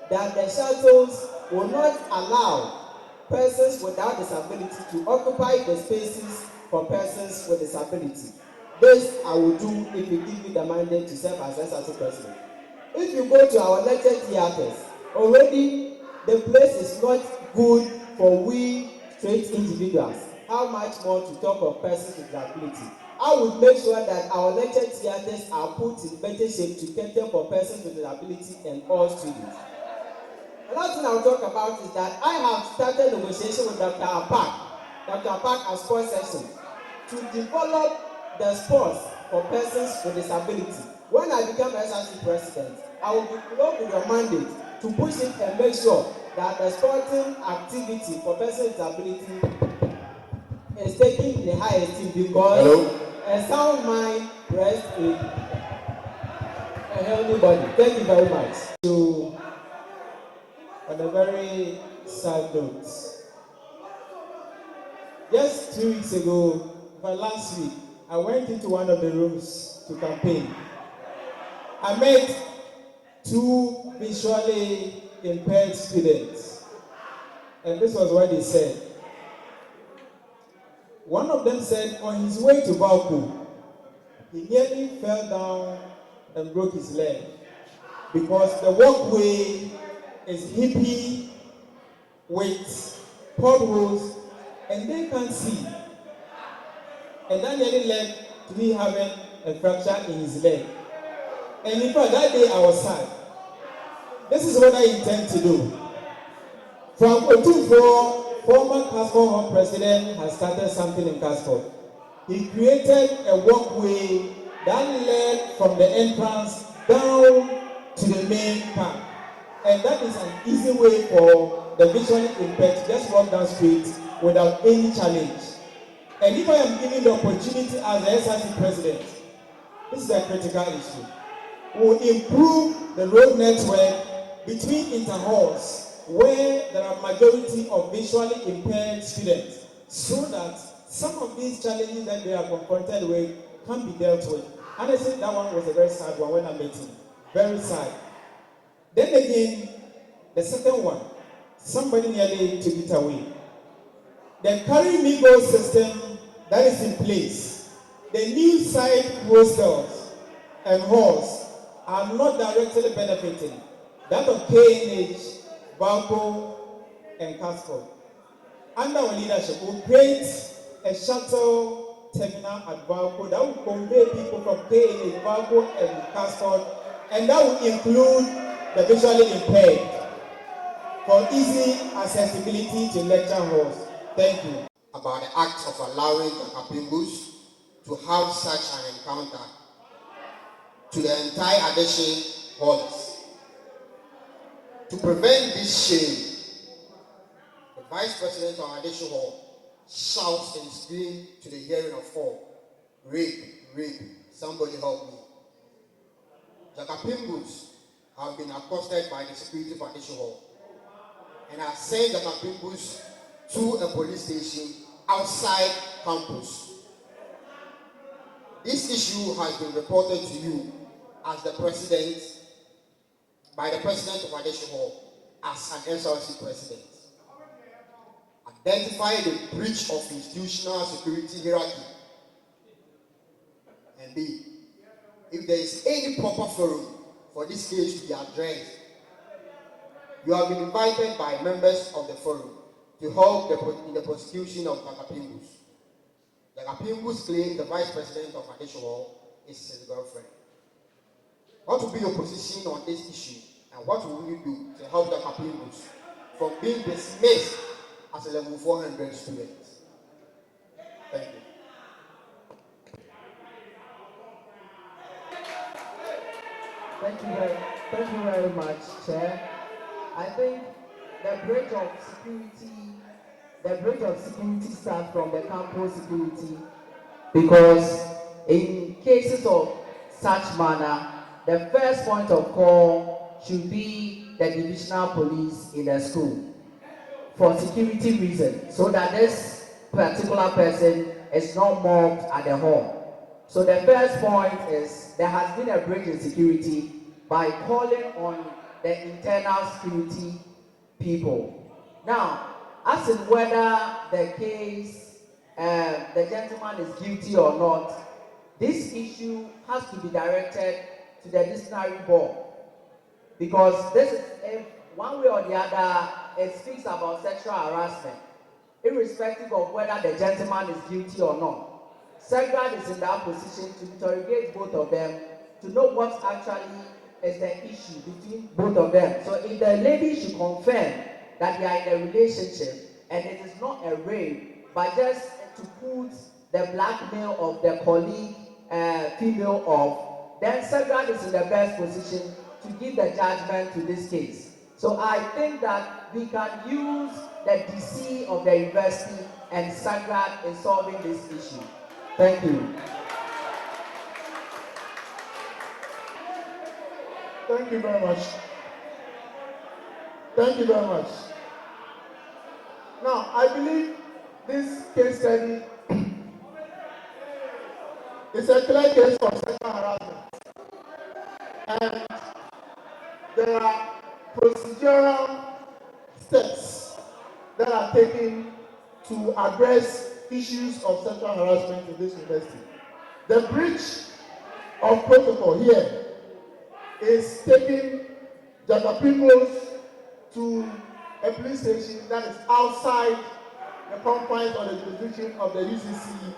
that the shuttles will not allow persons without disability to occupy the spaces for persons with disability. This I will do if you give me the mandate to serve as SRC President. If you go to our lecture theatres, already the place is not good for we straight individuals. How much more to talk of persons with disability? I would make sure that our lecture theatres are put in better shape to cater for persons with disability and all students. Another thing I'll talk about is that I have started negotiation with Dr. Apak as sports section to develop the sports for persons with disability. When I become SRC President, I will be close with your mandate to push it and make sure that the sporting activity for persons with disability is taking the highest esteem, because a sound mind rests in a healthy body. Thank you very much. So, on a very sad note, just 2 weeks ago, last week, I went into one of the rooms to campaign. I met 2 visually impaired students, and this was what they said. One of them said on his way to Valco, he nearly fell down and broke his leg. because the walkway is hippie with potholes and they can't see. And that nearly led to me having a fracture in his leg. And in fact, that day I was sad. This is what I intend to do. From Otufo, former Cascos Hall president has started something in Cascos. He created a walkway that led from the entrance down to the main park. And that is an easy way for the visually impaired to just walk down street without any challenge. And if I am given the opportunity as the SRC president, this is a critical issue. We will improve the road network between interhalls where there are majority of visually impaired students, so that some of these challenges that they are confronted with can be dealt with. And I said that one was a very sad one when I met him. Very sad. Then again, the second one, somebody nearly took it away. The carry me go system that is in place, the new side hostels and halls are not directly benefiting that of KNH, Valco, and Casco. Under our leadership, we'll create a shuttle terminal at Valco that will convey people from KNH, Valco, and Casco, and that will include the visually impaired for easy accessibility to lecture halls. Thank you. About the act of allowing the Kapimbus to have such an encounter to the entire addition halls. To prevent this shame, the Vice President of Addition Hall shouts and screams to the hearing of all, rape, rape, somebody help me. The Kapimbus have been accosted by the security of Addition Hall and have sent the Kapimbus to a police station outside campus. This issue has been reported to you as the president, by the president of Addition Hall as an SRC president. Identify the breach of institutional security hierarchy. And B, if there is any proper forum for this case to be addressed, you have been invited by members of the forum to help in the prosecution of the Kapimbus. The Kapimbus claim the vice president of Addition Hall is his girlfriend. What will be your position on this issue, and what will you do to help the Kapimbus from being dismissed as a level 400 student? Thank you. Thank you very much, Chair. I think the bridge of security starts from the campus security, because in cases of such manner, the first point of call should be the divisional police in the school for security reasons, so that this particular person is not mobbed at the hall. So the first point is there has been a breach in security by calling on the internal security people. Now, as in whether the case, the gentleman is guilty or not, this issue has to be directed to the disciplinary board, because this is, if one way or the other, it speaks about sexual harassment, irrespective of whether the gentleman is guilty or not. SEGRAD is in that position to interrogate both of them to know what actually is the issue between both of them. So if the lady should confirm that they are in a relationship and it is not a rape, but just to put the blackmail of the colleague female off, then SEGRAD is in the best position to give the judgment to this case. So I think that we can use the DC of the university and SEGRAD in solving this issue. Thank you. Thank you very much. Thank you very much. Now, I believe this case study is a clear case of sexual harassment. And there are procedural steps that are taken to address issues of sexual harassment in this university. The breach of protocol here is taking Jaga peoples to a police station that is outside the confines or the jurisdiction of the UCC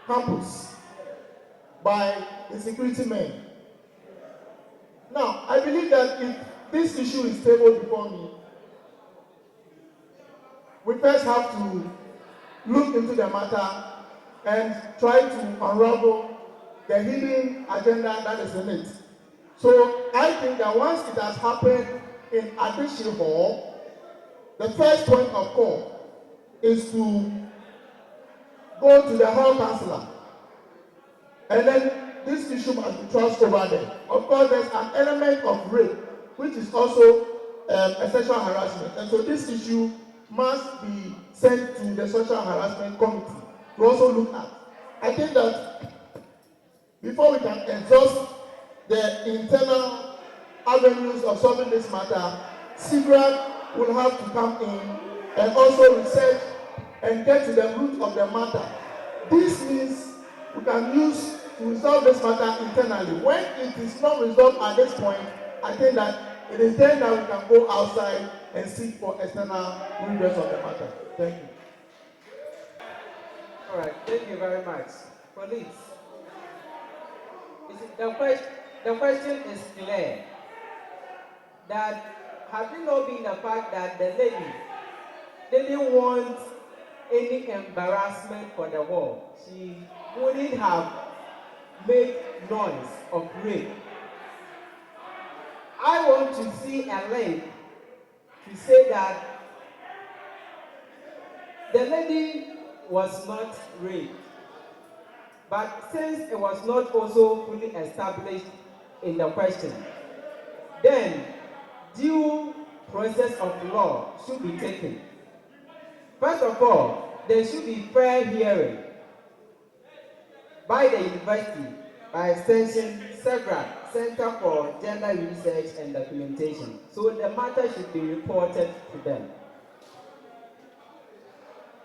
campus by the security men. Now, I believe that if this issue is tabled before me, we first have to look into the matter and try to unravel the hidden agenda that is in it. So I think that once it has happened in Adishi Hall, the first point of call is to go to the hall councillor, and then this issue must be trust over there. Of course, there's an element of rape, which is also a sexual harassment, and so this issue must be sent to the social harassment committee to also look at. I think that before we can exhaust the internal avenues of solving this matter, SIGRAD will have to come in and also research and get to the root of the matter. This means we can use to resolve this matter internally. When it is not resolved at this point, I think that it is then that we can go outside and seek for external redress of the matter. Thank you. All right, thank you very much. Police. The question is clear. That have you not been the fact that the lady didn't want any embarrassment for the world? She wouldn't have made noise of rape. I want to see a link to say that the lady was not raped. But since it was not also fully established in the question, then due process of law should be taken. First of all, there should be fair hearing by the university, by extension, SEGRAD, Center for Gender Research and Documentation. So the matter should be reported to them.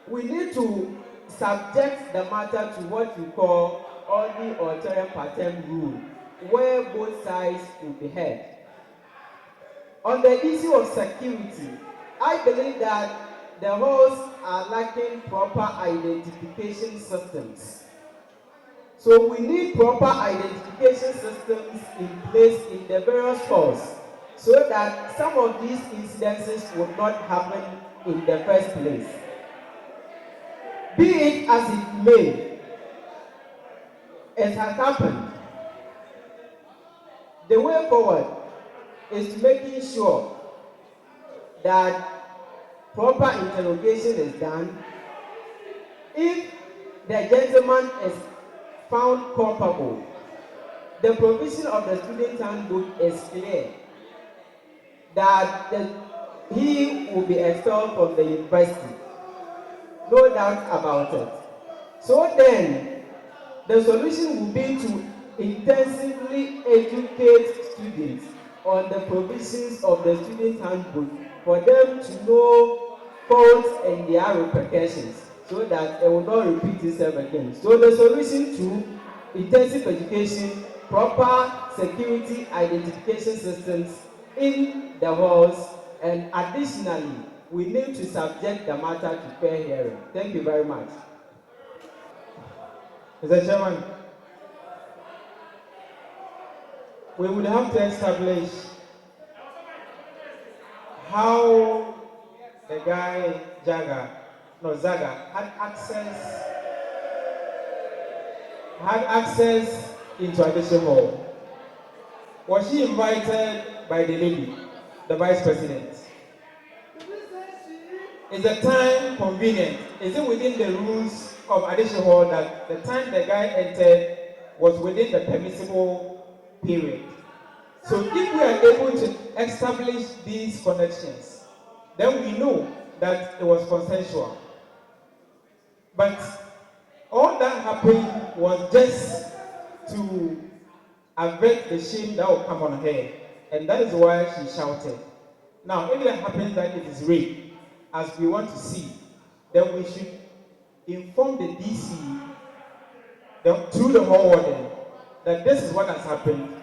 We need to subject the matter to what we call ordinary authorium patem rule, where both sides will be heard. On the issue of security, I believe that the halls are lacking proper identification systems. So we need proper identification systems in place in the various halls so that some of these incidences would not happen in the first place. Be it as it may, it has happened. The way forward is to making sure that proper interrogation is done. If the gentleman is found culpable, the provision of the student handbook is clear that he will be expelled from the university. No doubt about it. So then, the solution will be to intensively educate students on the provisions of the student handbook for them to know faults and their repercussions so that it will not repeat itself again. So the solution to intensive education, proper security identification systems in the halls, and additionally, we need to subject the matter to fair hearing. Thank you very much. Mr. Chairman, we would have to establish how the guy Zaga had access into Addition Hall. Was she invited by the lady, the vice president? Is the time convenient? Is it within the rules of Addition Hall that the time the guy entered was within the permissible period? So if we are able to establish these connections, then we know that it was consensual. But all that happened was just to avert the shame that will come on her. And that is why she shouted. Now, if it happens that it is rape, as we want to see, then we should inform the DC through the hall warden that this is what has happened.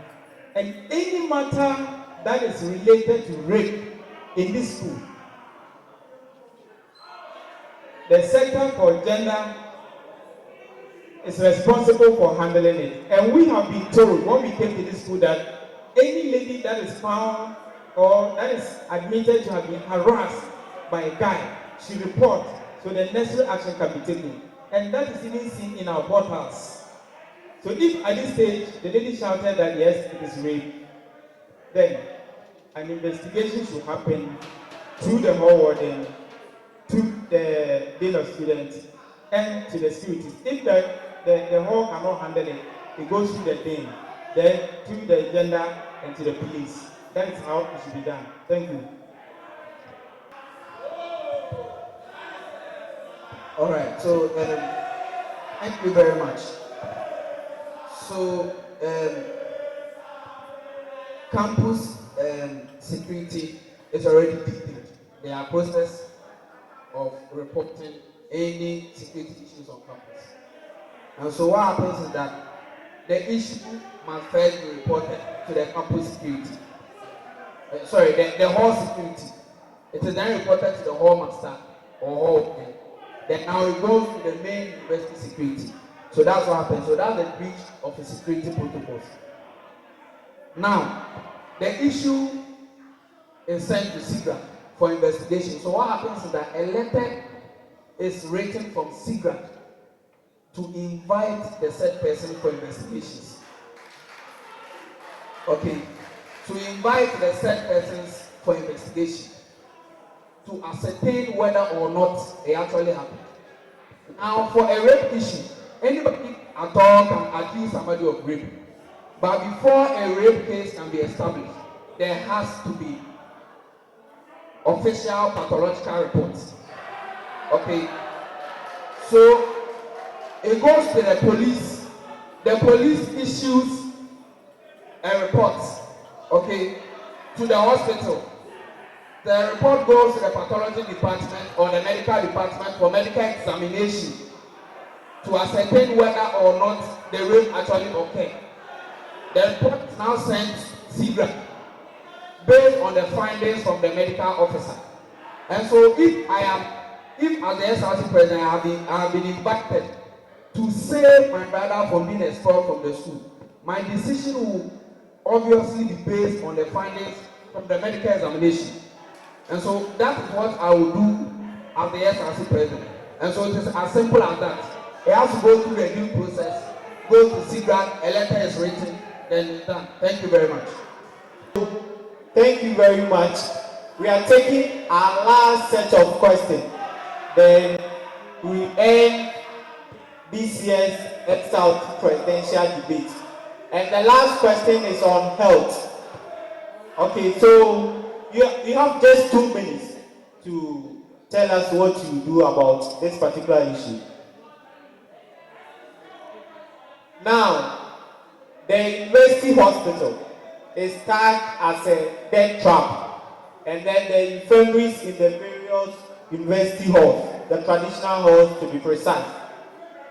And any matter that is related to rape in this school, the Sector for Gender is responsible for handling it. And we have been told when we came to this school that any lady that is found or that is admitted to have been harassed by a guy should report so the necessary action can be taken. And that is even seen in our portals. So if at this stage the lady shouted that yes, it is rape, then an investigation should happen through the hall warden, to the dean of students, and to the securities. If the hall cannot handle it, it goes through the dean, then to the gender and to the police. That is how it should be done. Thank you. All right, so thank you very much. So campus security is already detailed. There are process of reporting any security issues on campus. And so what happens is that the issue must first be reported to the campus security. The hall security. It is then reported to the hall master or hall head. Then now it goes to the main university security. So that's what happens. So that's the breach of the security protocols. Now, the issue is sent to SIGRAD for investigation. So what happens is that a letter is written from SIGRAD to invite the said person for investigations. Okay, to invite the said persons for investigation to ascertain whether or not it actually happened. Now, for a rape issue, anybody at all can accuse somebody of rape. But before a rape case can be established, there has to be official pathological reports. Okay, so it goes to the police. The police issues a report, okay, to the hospital. The report goes to the pathology department or the medical department for medical examination to ascertain whether or not the rape actually occurred. The report is now sent to SIGRAD based on the findings from the medical officer. And so if as the SRC president I have been invited to save my brother from being expelled from the school, my decision will obviously be based on the findings from the medical examination. And so that is what I will do as the SRC president. And so it is as simple as that. It has to go through the due process, go to SIGRAD, a letter is written, then it's done. Thank you very much. Thank you very much. We are taking our last set of questions. Then we end this year's Ucc Presidential Debate. And the last question is on health. Okay, so you have just 2 minutes to tell us what you do about this particular issue. Now, the university hospital is tagged as a death trap. And then the infirmaries in the various university halls, the traditional halls to be precise,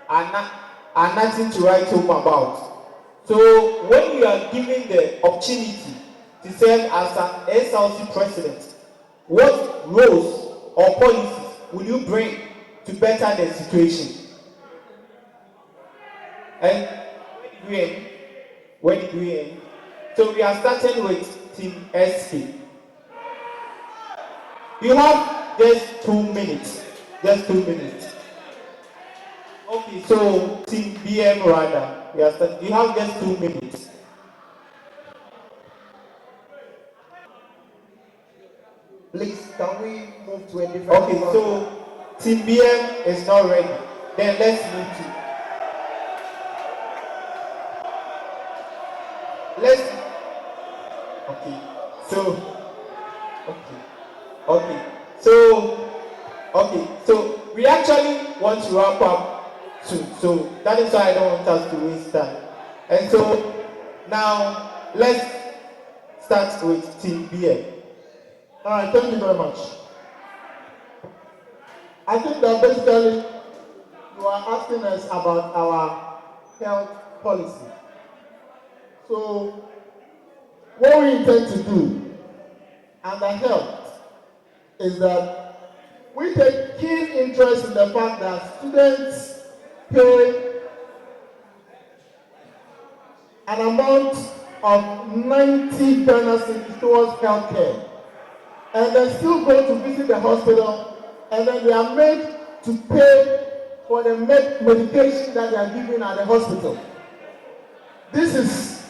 are nothing to write home about. So when you are given the opportunity to serve as an SRC president, what roles or policies will you bring to better the situation? And where did we end? So we are starting with Team SK. You have just 2 minutes. Just 2 minutes. Okay, so Team BM rather. You have just 2 minutes. Please, can we move to a different Okay, so Team BM is not ready. Then let's move to. So we actually want to wrap up soon. So that is why I don't want us to waste time. And so now let's start with Team BM. All right, thank you very much. I think that basically you are asking us about our health policy. So what we intend to do under health is that we take keen interest in the fact that students pay an amount of 90 Ghana cedis towards healthcare, and then still go to visit the hospital, and then they are made to pay for the medication that they are given at the hospital. This is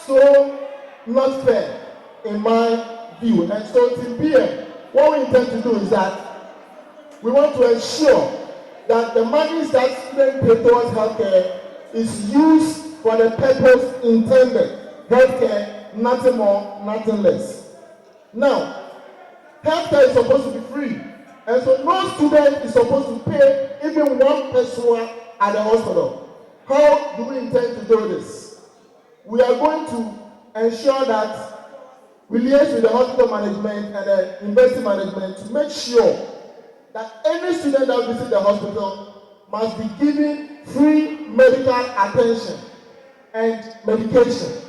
so not fair in my view, and so till PM, what we intend to do is that we want to ensure that the monies that students pay towards healthcare is used for the purpose intended. Healthcare, nothing more, nothing less. Now, healthcare is supposed to be free, and so no student is supposed to pay even 1 peso at the hospital. How do we intend to do this? We are going to ensure that we liaise with the hospital management and the university management to make sure that any student that visits the hospital must be given free medical attention and medication.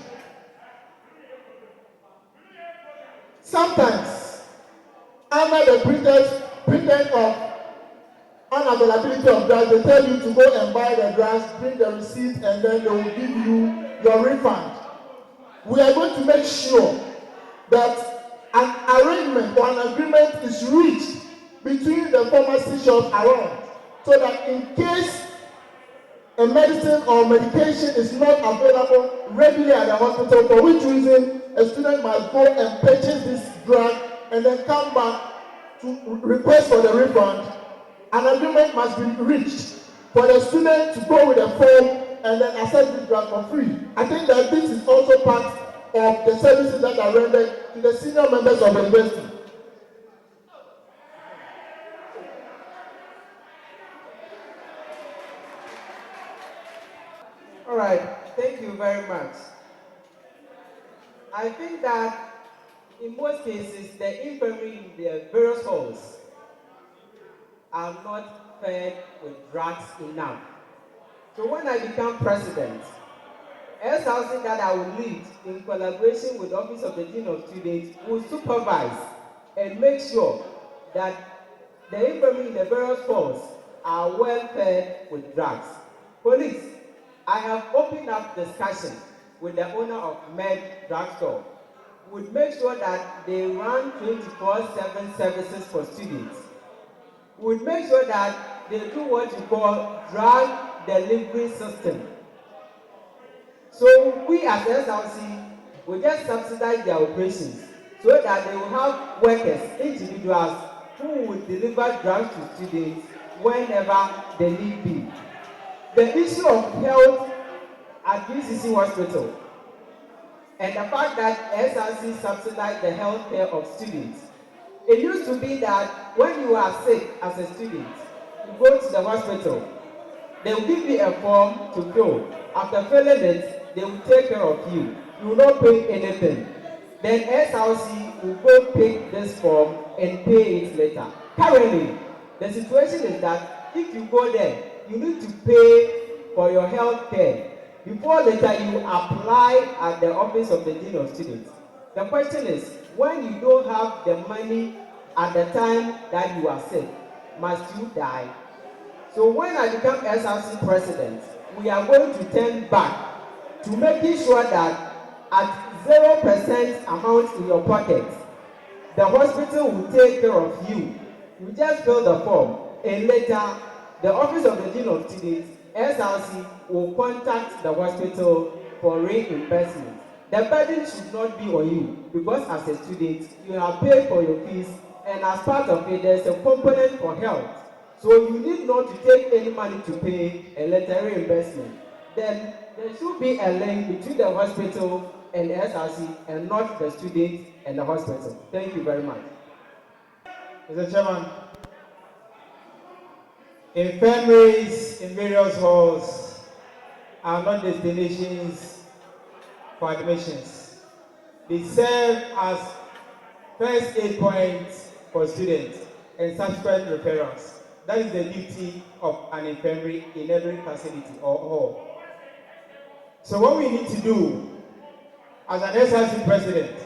Sometimes, under the pretense of unavailability of drugs, they tell you to go and buy the drugs, bring the receipt, and then they will give you your refund. We are going to make sure that an arrangement or an agreement is reached between the pharmacy shops around, so that in case a medicine or medication is not available readily at the hospital, for which reason a student must go and purchase this drug and then come back to request for the refund, an agreement must be reached for the student to go with a form and then accept this drug for free. I think that this is also part of the services that are rendered to the senior members of the university. All right, thank you very much. I think that in most cases, the infirmary in the various halls are not fed with drugs enough. So when I become president, SRC that I will lead in collaboration with the Office of the Dean of Students will supervise and make sure that the infirmary in the various halls are well fed with drugs. Police, I have opened up discussion with the owner of Med Drugstore. Would make sure that they run 24/7 services for students. Would make sure that they do what you call drug delivery system. So we as SRC will just subsidize their operations so that they will have workers, individuals who will deliver drugs to students whenever they need be. The issue of health at Ucc Hospital and the fact that SRC subsidized the health care of students. It used to be that when you are sick as a student, you go to the hospital, they will give you a form to fill. After filling it, they will take care of you. You will not pay anything. Then SRC will go pick this form and pay it later. Currently, the situation is that if you go there, you need to pay for your health care. Before later you apply at the Office of the Dean of Students. The question is, when you don't have the money at the time that you are sick, must you die? So when I become SRC president, we are going to turn back to making sure that at 0% amount in your pocket, the hospital will take care of you. You just fill the form, and later the Office of the Dean of Students, SRC, will contact the hospital for reimbursement. The burden should not be on you, because as a student, you have paid for your fees, and as part of it, there's a component for health. So you need not to take any money to pay a letter reimbursement. Then there should be a link between the hospital and the SRC, and not the student and the hospital. Thank you very much. Mr. Chairman, infirmaries in various halls are not destinations for admissions. They serve as first aid points for students and subsequent referrals. That is the duty of an infirmary in every facility or hall. So what we need to do as an SRC president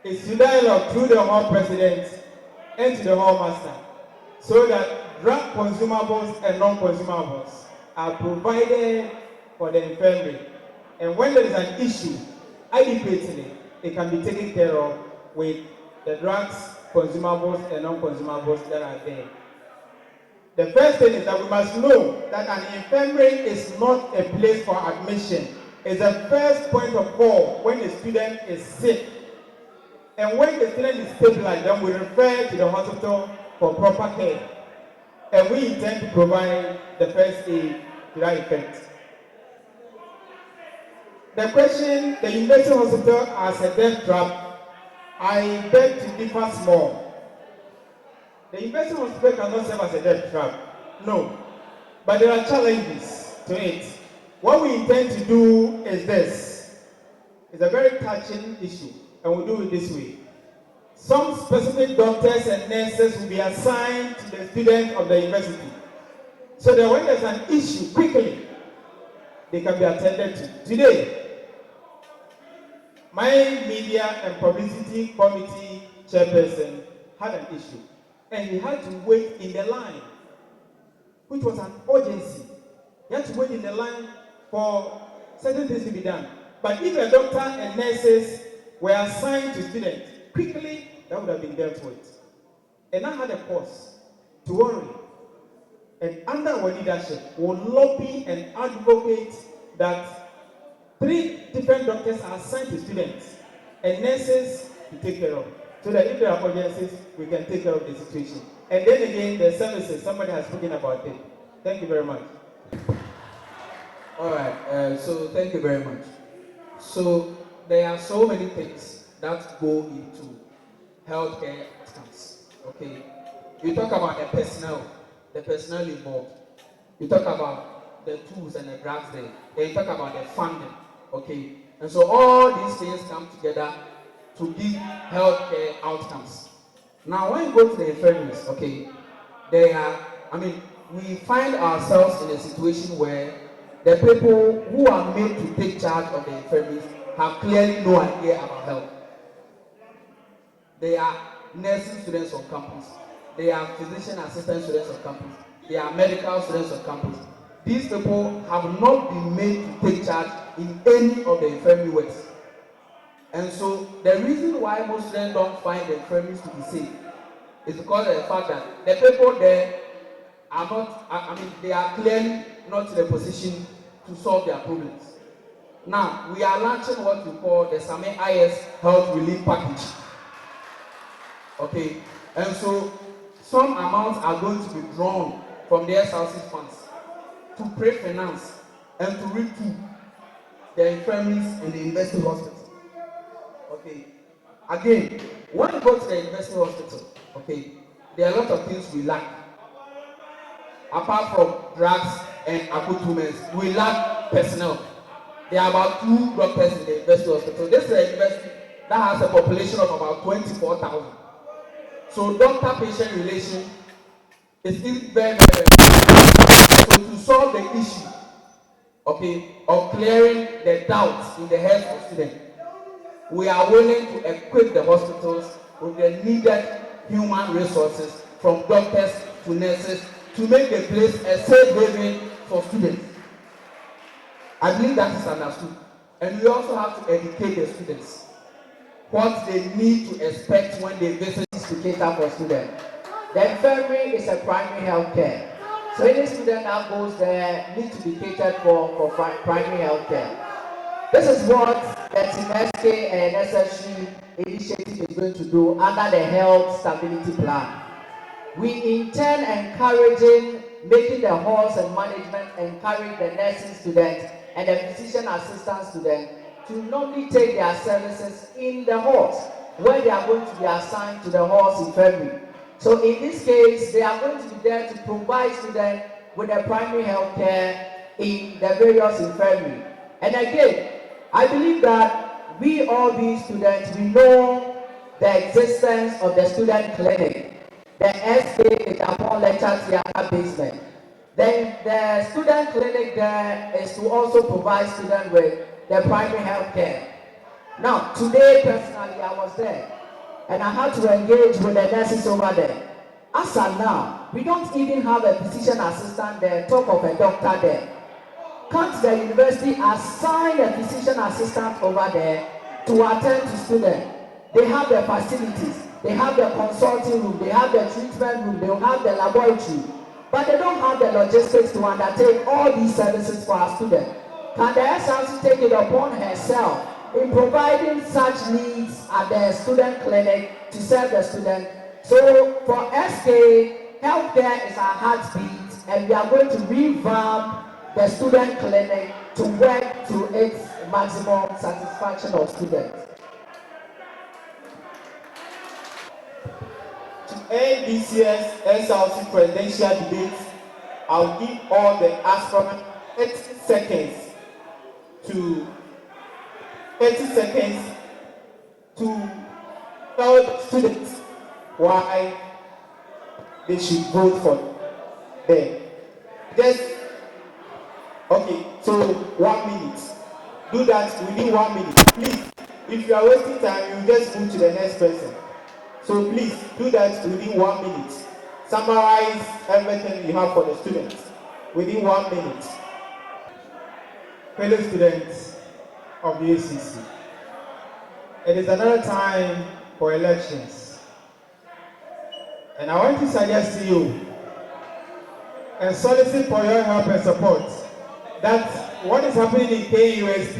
is to dialogue through the hall president and to the hall master so that drug consumables and non-consumables are provided for the infirmary. And when there is an issue, adequately, it can be taken care of with the drugs, consumables, and non-consumables that are there. The first thing is that we must know that an infirmary is not a place for admission. It's the first point of call when the student is sick. And when the student is stabilized, then we refer to the hospital for proper care. And we intend to provide the first aid to that effect. The question, the university hospital as a death trap, I beg to differ small. The university hospital cannot serve as a death trap, no. But there are challenges to it. What we intend to do is this. It's a very touching issue, and we'll do it this way. Some specific doctors and nurses will be assigned to the students of the university, so that when there's an issue, quickly, they can be attended to. Today, my media and publicity committee chairperson had an issue, and he had to wait in the line, which was an urgency. He had to wait in the line for certain things to be done. But if a doctor and nurses were assigned to students, quickly, that would have been dealt with. And I had a cause to worry. And under our leadership, we'll lobby and advocate that 3 different doctors are assigned to students and nurses to take care of. So that if there are urgencies, we can take care of the situation. And then again, the services, somebody has spoken about it. Thank you very much. All right, so thank you very much. So there are so many things that go into healthcare outcomes. Okay, you talk about the personnel involved. You talk about the tools and the drugs there. Then you talk about the funding. Okay, and so all these things come together to give healthcare outcomes. Now, when you go to the infirmaries, okay, we find ourselves in a situation where the people who are made to take charge of the infirmaries have clearly no idea about health. They are nursing students on campus. They are physician assistant students on campus. They are medical students on campus. These people have not been made to take charge in any of the infirmary works. And so the reason why most students don't find the infirmaries to be safe is because of the fact that the people there are not, they are clearly not in a position to solve their problems. Now, we are launching what we call the Same IS Health Relief Package. Okay, and so some amounts are going to be drawn from the SRC funds to pre-finance and to retool the infirmaries in the university hospital. Okay, again, when you go to the university hospital, okay, there are a lot of things we lack. Apart from drugs and accoutrements, we lack personnel. There are about 2 doctors in the university hospital. This is a university that has a population of about 24,000. So doctor-patient relation is very, very important. So to solve the issue, okay, of clearing the doubts in the heads of students, we are willing to equip the hospitals with the needed human resources, from doctors to nurses, to make the place a safe haven for students. I believe that is understood. And we also have to educate the students what they need to expect when they visit to cater for students. The infirmary is a primary health care. So any student that goes there needs to be catered for primary health care. This is what the TMSK and SSG initiative is going to do under the Health Stability Plan. We intend encouraging, making the halls and management encourage the nursing students and the physician assistant students to normally take their services in the halls, where they are going to be assigned to the halls infirmary. So in this case, they are going to be there to provide students with the primary health care in the various infirmary. And again, I believe that we all these students, we know the existence of the student clinic, the SK is upon lecture theatre basement. Then the student clinic there is to also provide students with the primary health care. Now, today personally, I was there and I had to engage with the nurses over there. As of now, we don't even have a physician assistant there, talk of a doctor there. Can't the university assign a physician assistant over there to attend to students? They have the facilities, they have the consulting room, they have the treatment room, they have the laboratory, but they don't have the logistics to undertake all these services for our students. Can the SRC take it upon herself in providing such needs at the student clinic to serve the student? So for SK, healthcare is our heartbeat, and we are going to revamp the student clinic to work to its maximum satisfaction of students. To end this year's SRC Presidential Debate, I'll give all the aspirants 30 seconds to tell the students why they should vote for them. Okay, so 1 minute. Do that within 1 minute. Please, if you are wasting time, you just move to the next person. So please do that within 1 minute. Summarize everything you have for the students within 1 minute. Fellow students of the Ucc, it is another time for elections. And I want to suggest to you and solicit for your help and support that what is happening in KUST,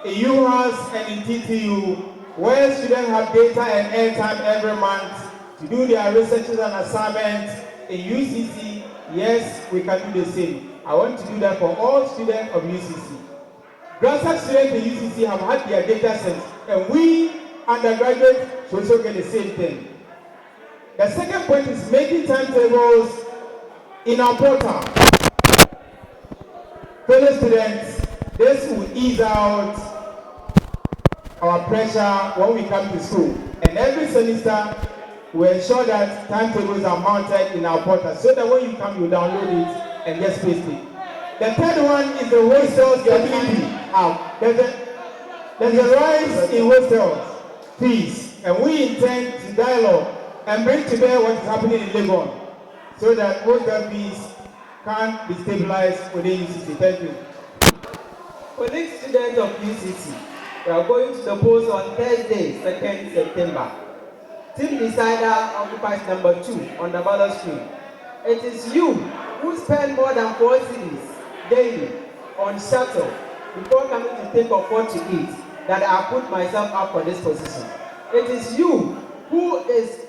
in UHAS and in TTU, where students have data and airtime every month to do their researches and assignments, in UCC, yes, we can do the same. I want to do that for all students of UCC. Graduate students in UCC have had their data sets, and we, undergraduates, should also get the same thing. The second point is making timetables in our portal. Fellow students, this will ease out our pressure when we come to school. And every semester, we ensure that timetables are mounted in our portal so that when you come, you download it and just paste it. The third one is the hostels stability. There's a rise in hostels fees, and we intend to dialogue and bring to bear what is happening in Legon so that hostel fees can be stabilized within UCC. Thank you. Colleague students of UCC, we are going to the polls on Thursday, 2nd September. Team decider occupies number 2 on the ballot screen. It is you who spend more than 4 cities daily on shuttle before coming to think of what to eat that I put myself up for this position. It is you who is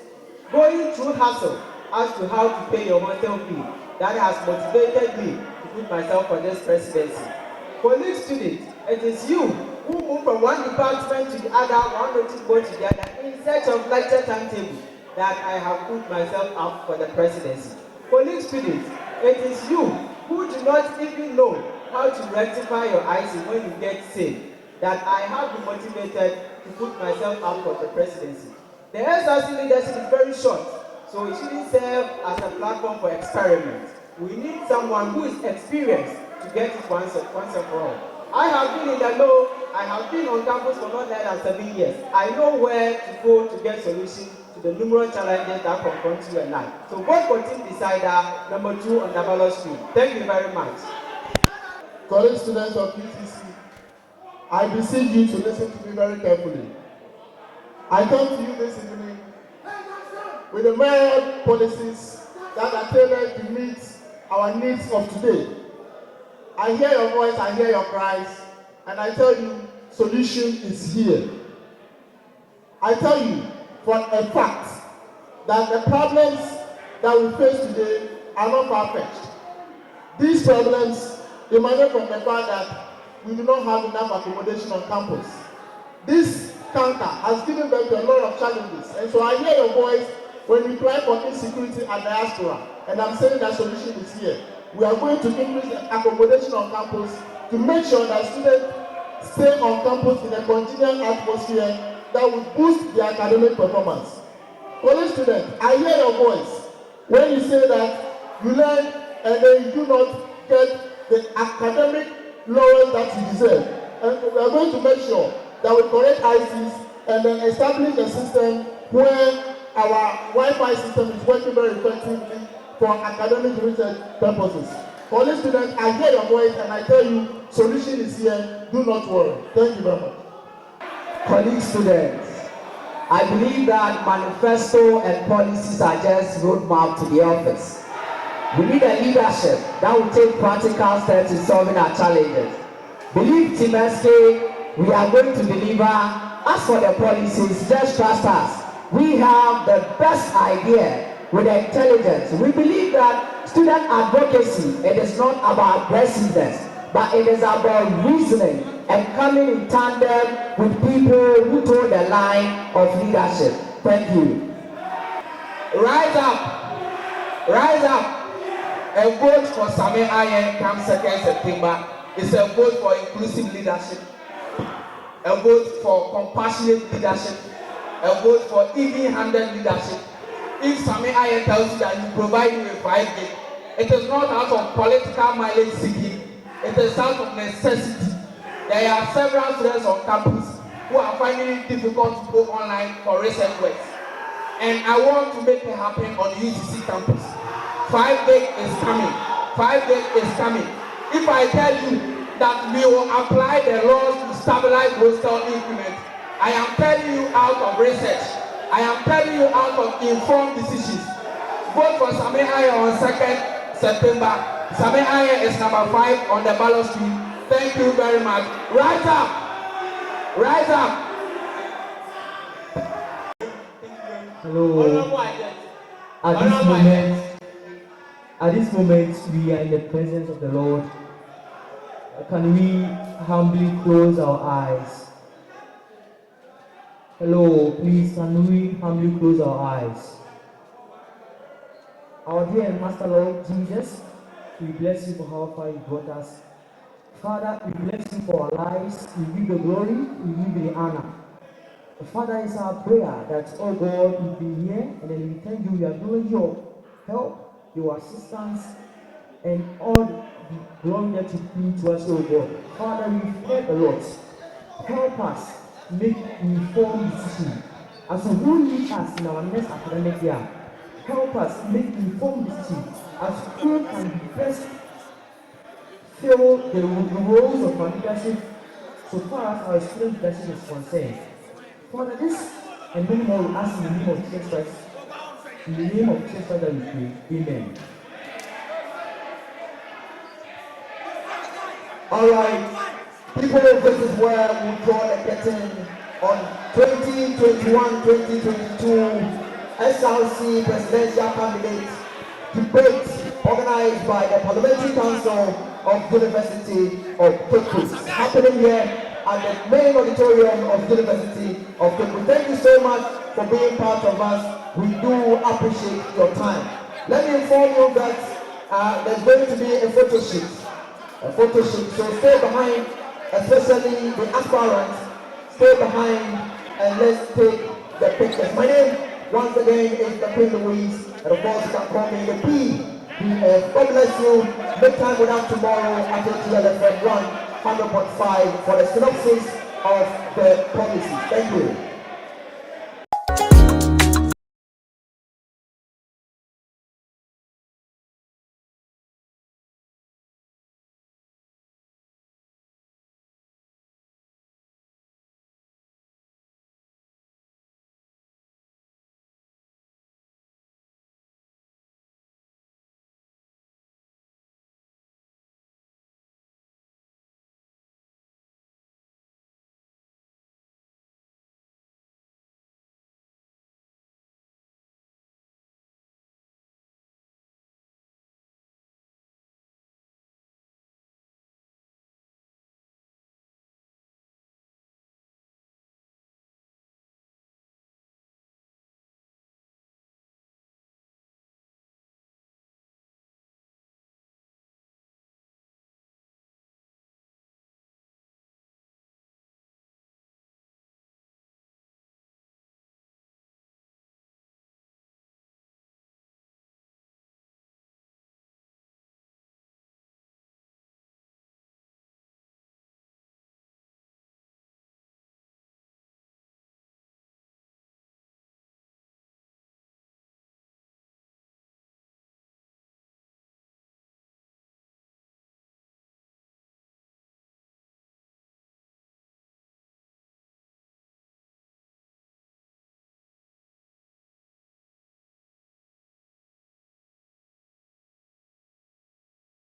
going through hassle as to how to pay your hostel fee that has motivated me to put myself for this presidency. Colleague students, it is you who move from one department to the other, one notice board to the other, in search of lecture timetable that I have put myself up for the presidency. Colleague students, it is you who do not even know how to rectify your IC when you get sick that I have been motivated to put myself up for the presidency. The SRC leadership is very short, so it shouldn't serve as a platform for experiments. We need someone who is experienced to get it once and for all. I have been in the know, I have been on campus for not less than 7 years. I know where to go to get solutions to the numerous challenges that confront you and I. So vote for team decider number 2 on the ballot screen. Thank you very much. College students of UCC, I beseech you to listen to me very carefully. I come to you this evening with the myriad policies that are tailored to meet our needs of today. I hear your voice, I hear your cries, and I tell you, solution is here. I tell you for a fact that the problems that we face today are not far-fetched. These problems emanate from the fact that we do not have enough accommodation on campus. This canker has given birth to a lot of challenges, and so I hear your voice when we cry for insecurity and diaspora, and I'm saying that solution is here. We are going to increase the accommodation on campus to make sure that students stay on campus in a congenial atmosphere that will boost their academic performance. College students, I hear your voice when you say that you learn and then you do not get the academic laurels that you deserve. And we are going to make sure that will correct ICs and then establish a system where our Wi-Fi system is working very effectively for academic research purposes. College students, I hear your voice and I tell you, solution is here. Do not worry. Thank you very much. Colleague students, I believe that manifesto and policies are just roadmap to the office. We need a leadership that will take practical steps in solving our challenges. Believe Team SK, we are going to deliver. As for the policies, just trust us. We have the best idea with intelligence. We believe that student advocacy, it is not about aggressiveness, but it is about reasoning and coming in tandem with people who toe the line of leadership. Thank you. Rise up, rise up. A vote for Sami Ayen comes 2nd September. It's a vote for inclusive leadership, a vote for compassionate leadership, a vote for even-handed leadership. If Sami Ayen tells you that he provides you with 5 gig, it is not out of political mileage seeking. It is out of necessity. There are several students on campus who are finding it difficult to go online for research work. And I want to make it happen on UCC campus. 5 gig is coming. 5 gig is coming. If I tell you that we will apply the laws to stabilize hostel increment, I am telling you out of research. I am telling you out of informed decisions. Vote for Sami Ayen on 2nd September. Sami Ayen is number 5 on the ballot stream. Thank you very much. Rise up! Rise up! Hello. At this moment, we are in the presence of the Lord. Can we humbly close our eyes? Hello, please, can we humbly close our eyes? Our dear and Master Lord Jesus, we bless you for how far you brought us. Father, we bless you for our lives. We give the glory, we give the honor. Father, it's our prayer that, oh God, you've been here, and then we thank you, we acknowledge your help, your assistance, and all the glory that you bring to us, oh God. Father, we've heard a lot. Help us make informed decisions as to who lead us in our next academic year. Help us make informed decisions as to who can best fill the roles of our leadership so far as our student leadership is concerned. Father, this and many more we ask in the name of Jesus Christ. In the name of Jesus Christ that we pray. Amen. Alright, people, this is where we draw the curtain on 2021-2022 SRC Presidential Candidate Debate organized by the Parliamentary Council of University of Cape, happening here at the main auditorium of University of Cape. Thank you so much for being part of us. We do appreciate your time. Let me inform you that there's going to be a photo shoot. So stay behind, especially the aspirants. Stay behind and let's take the pictures. My name, once again, is the Queen Louise, and of course you can call me the P. God bless you. Make time with us tomorrow at TLFM 100.5 for the synopsis of the policies. Thank you.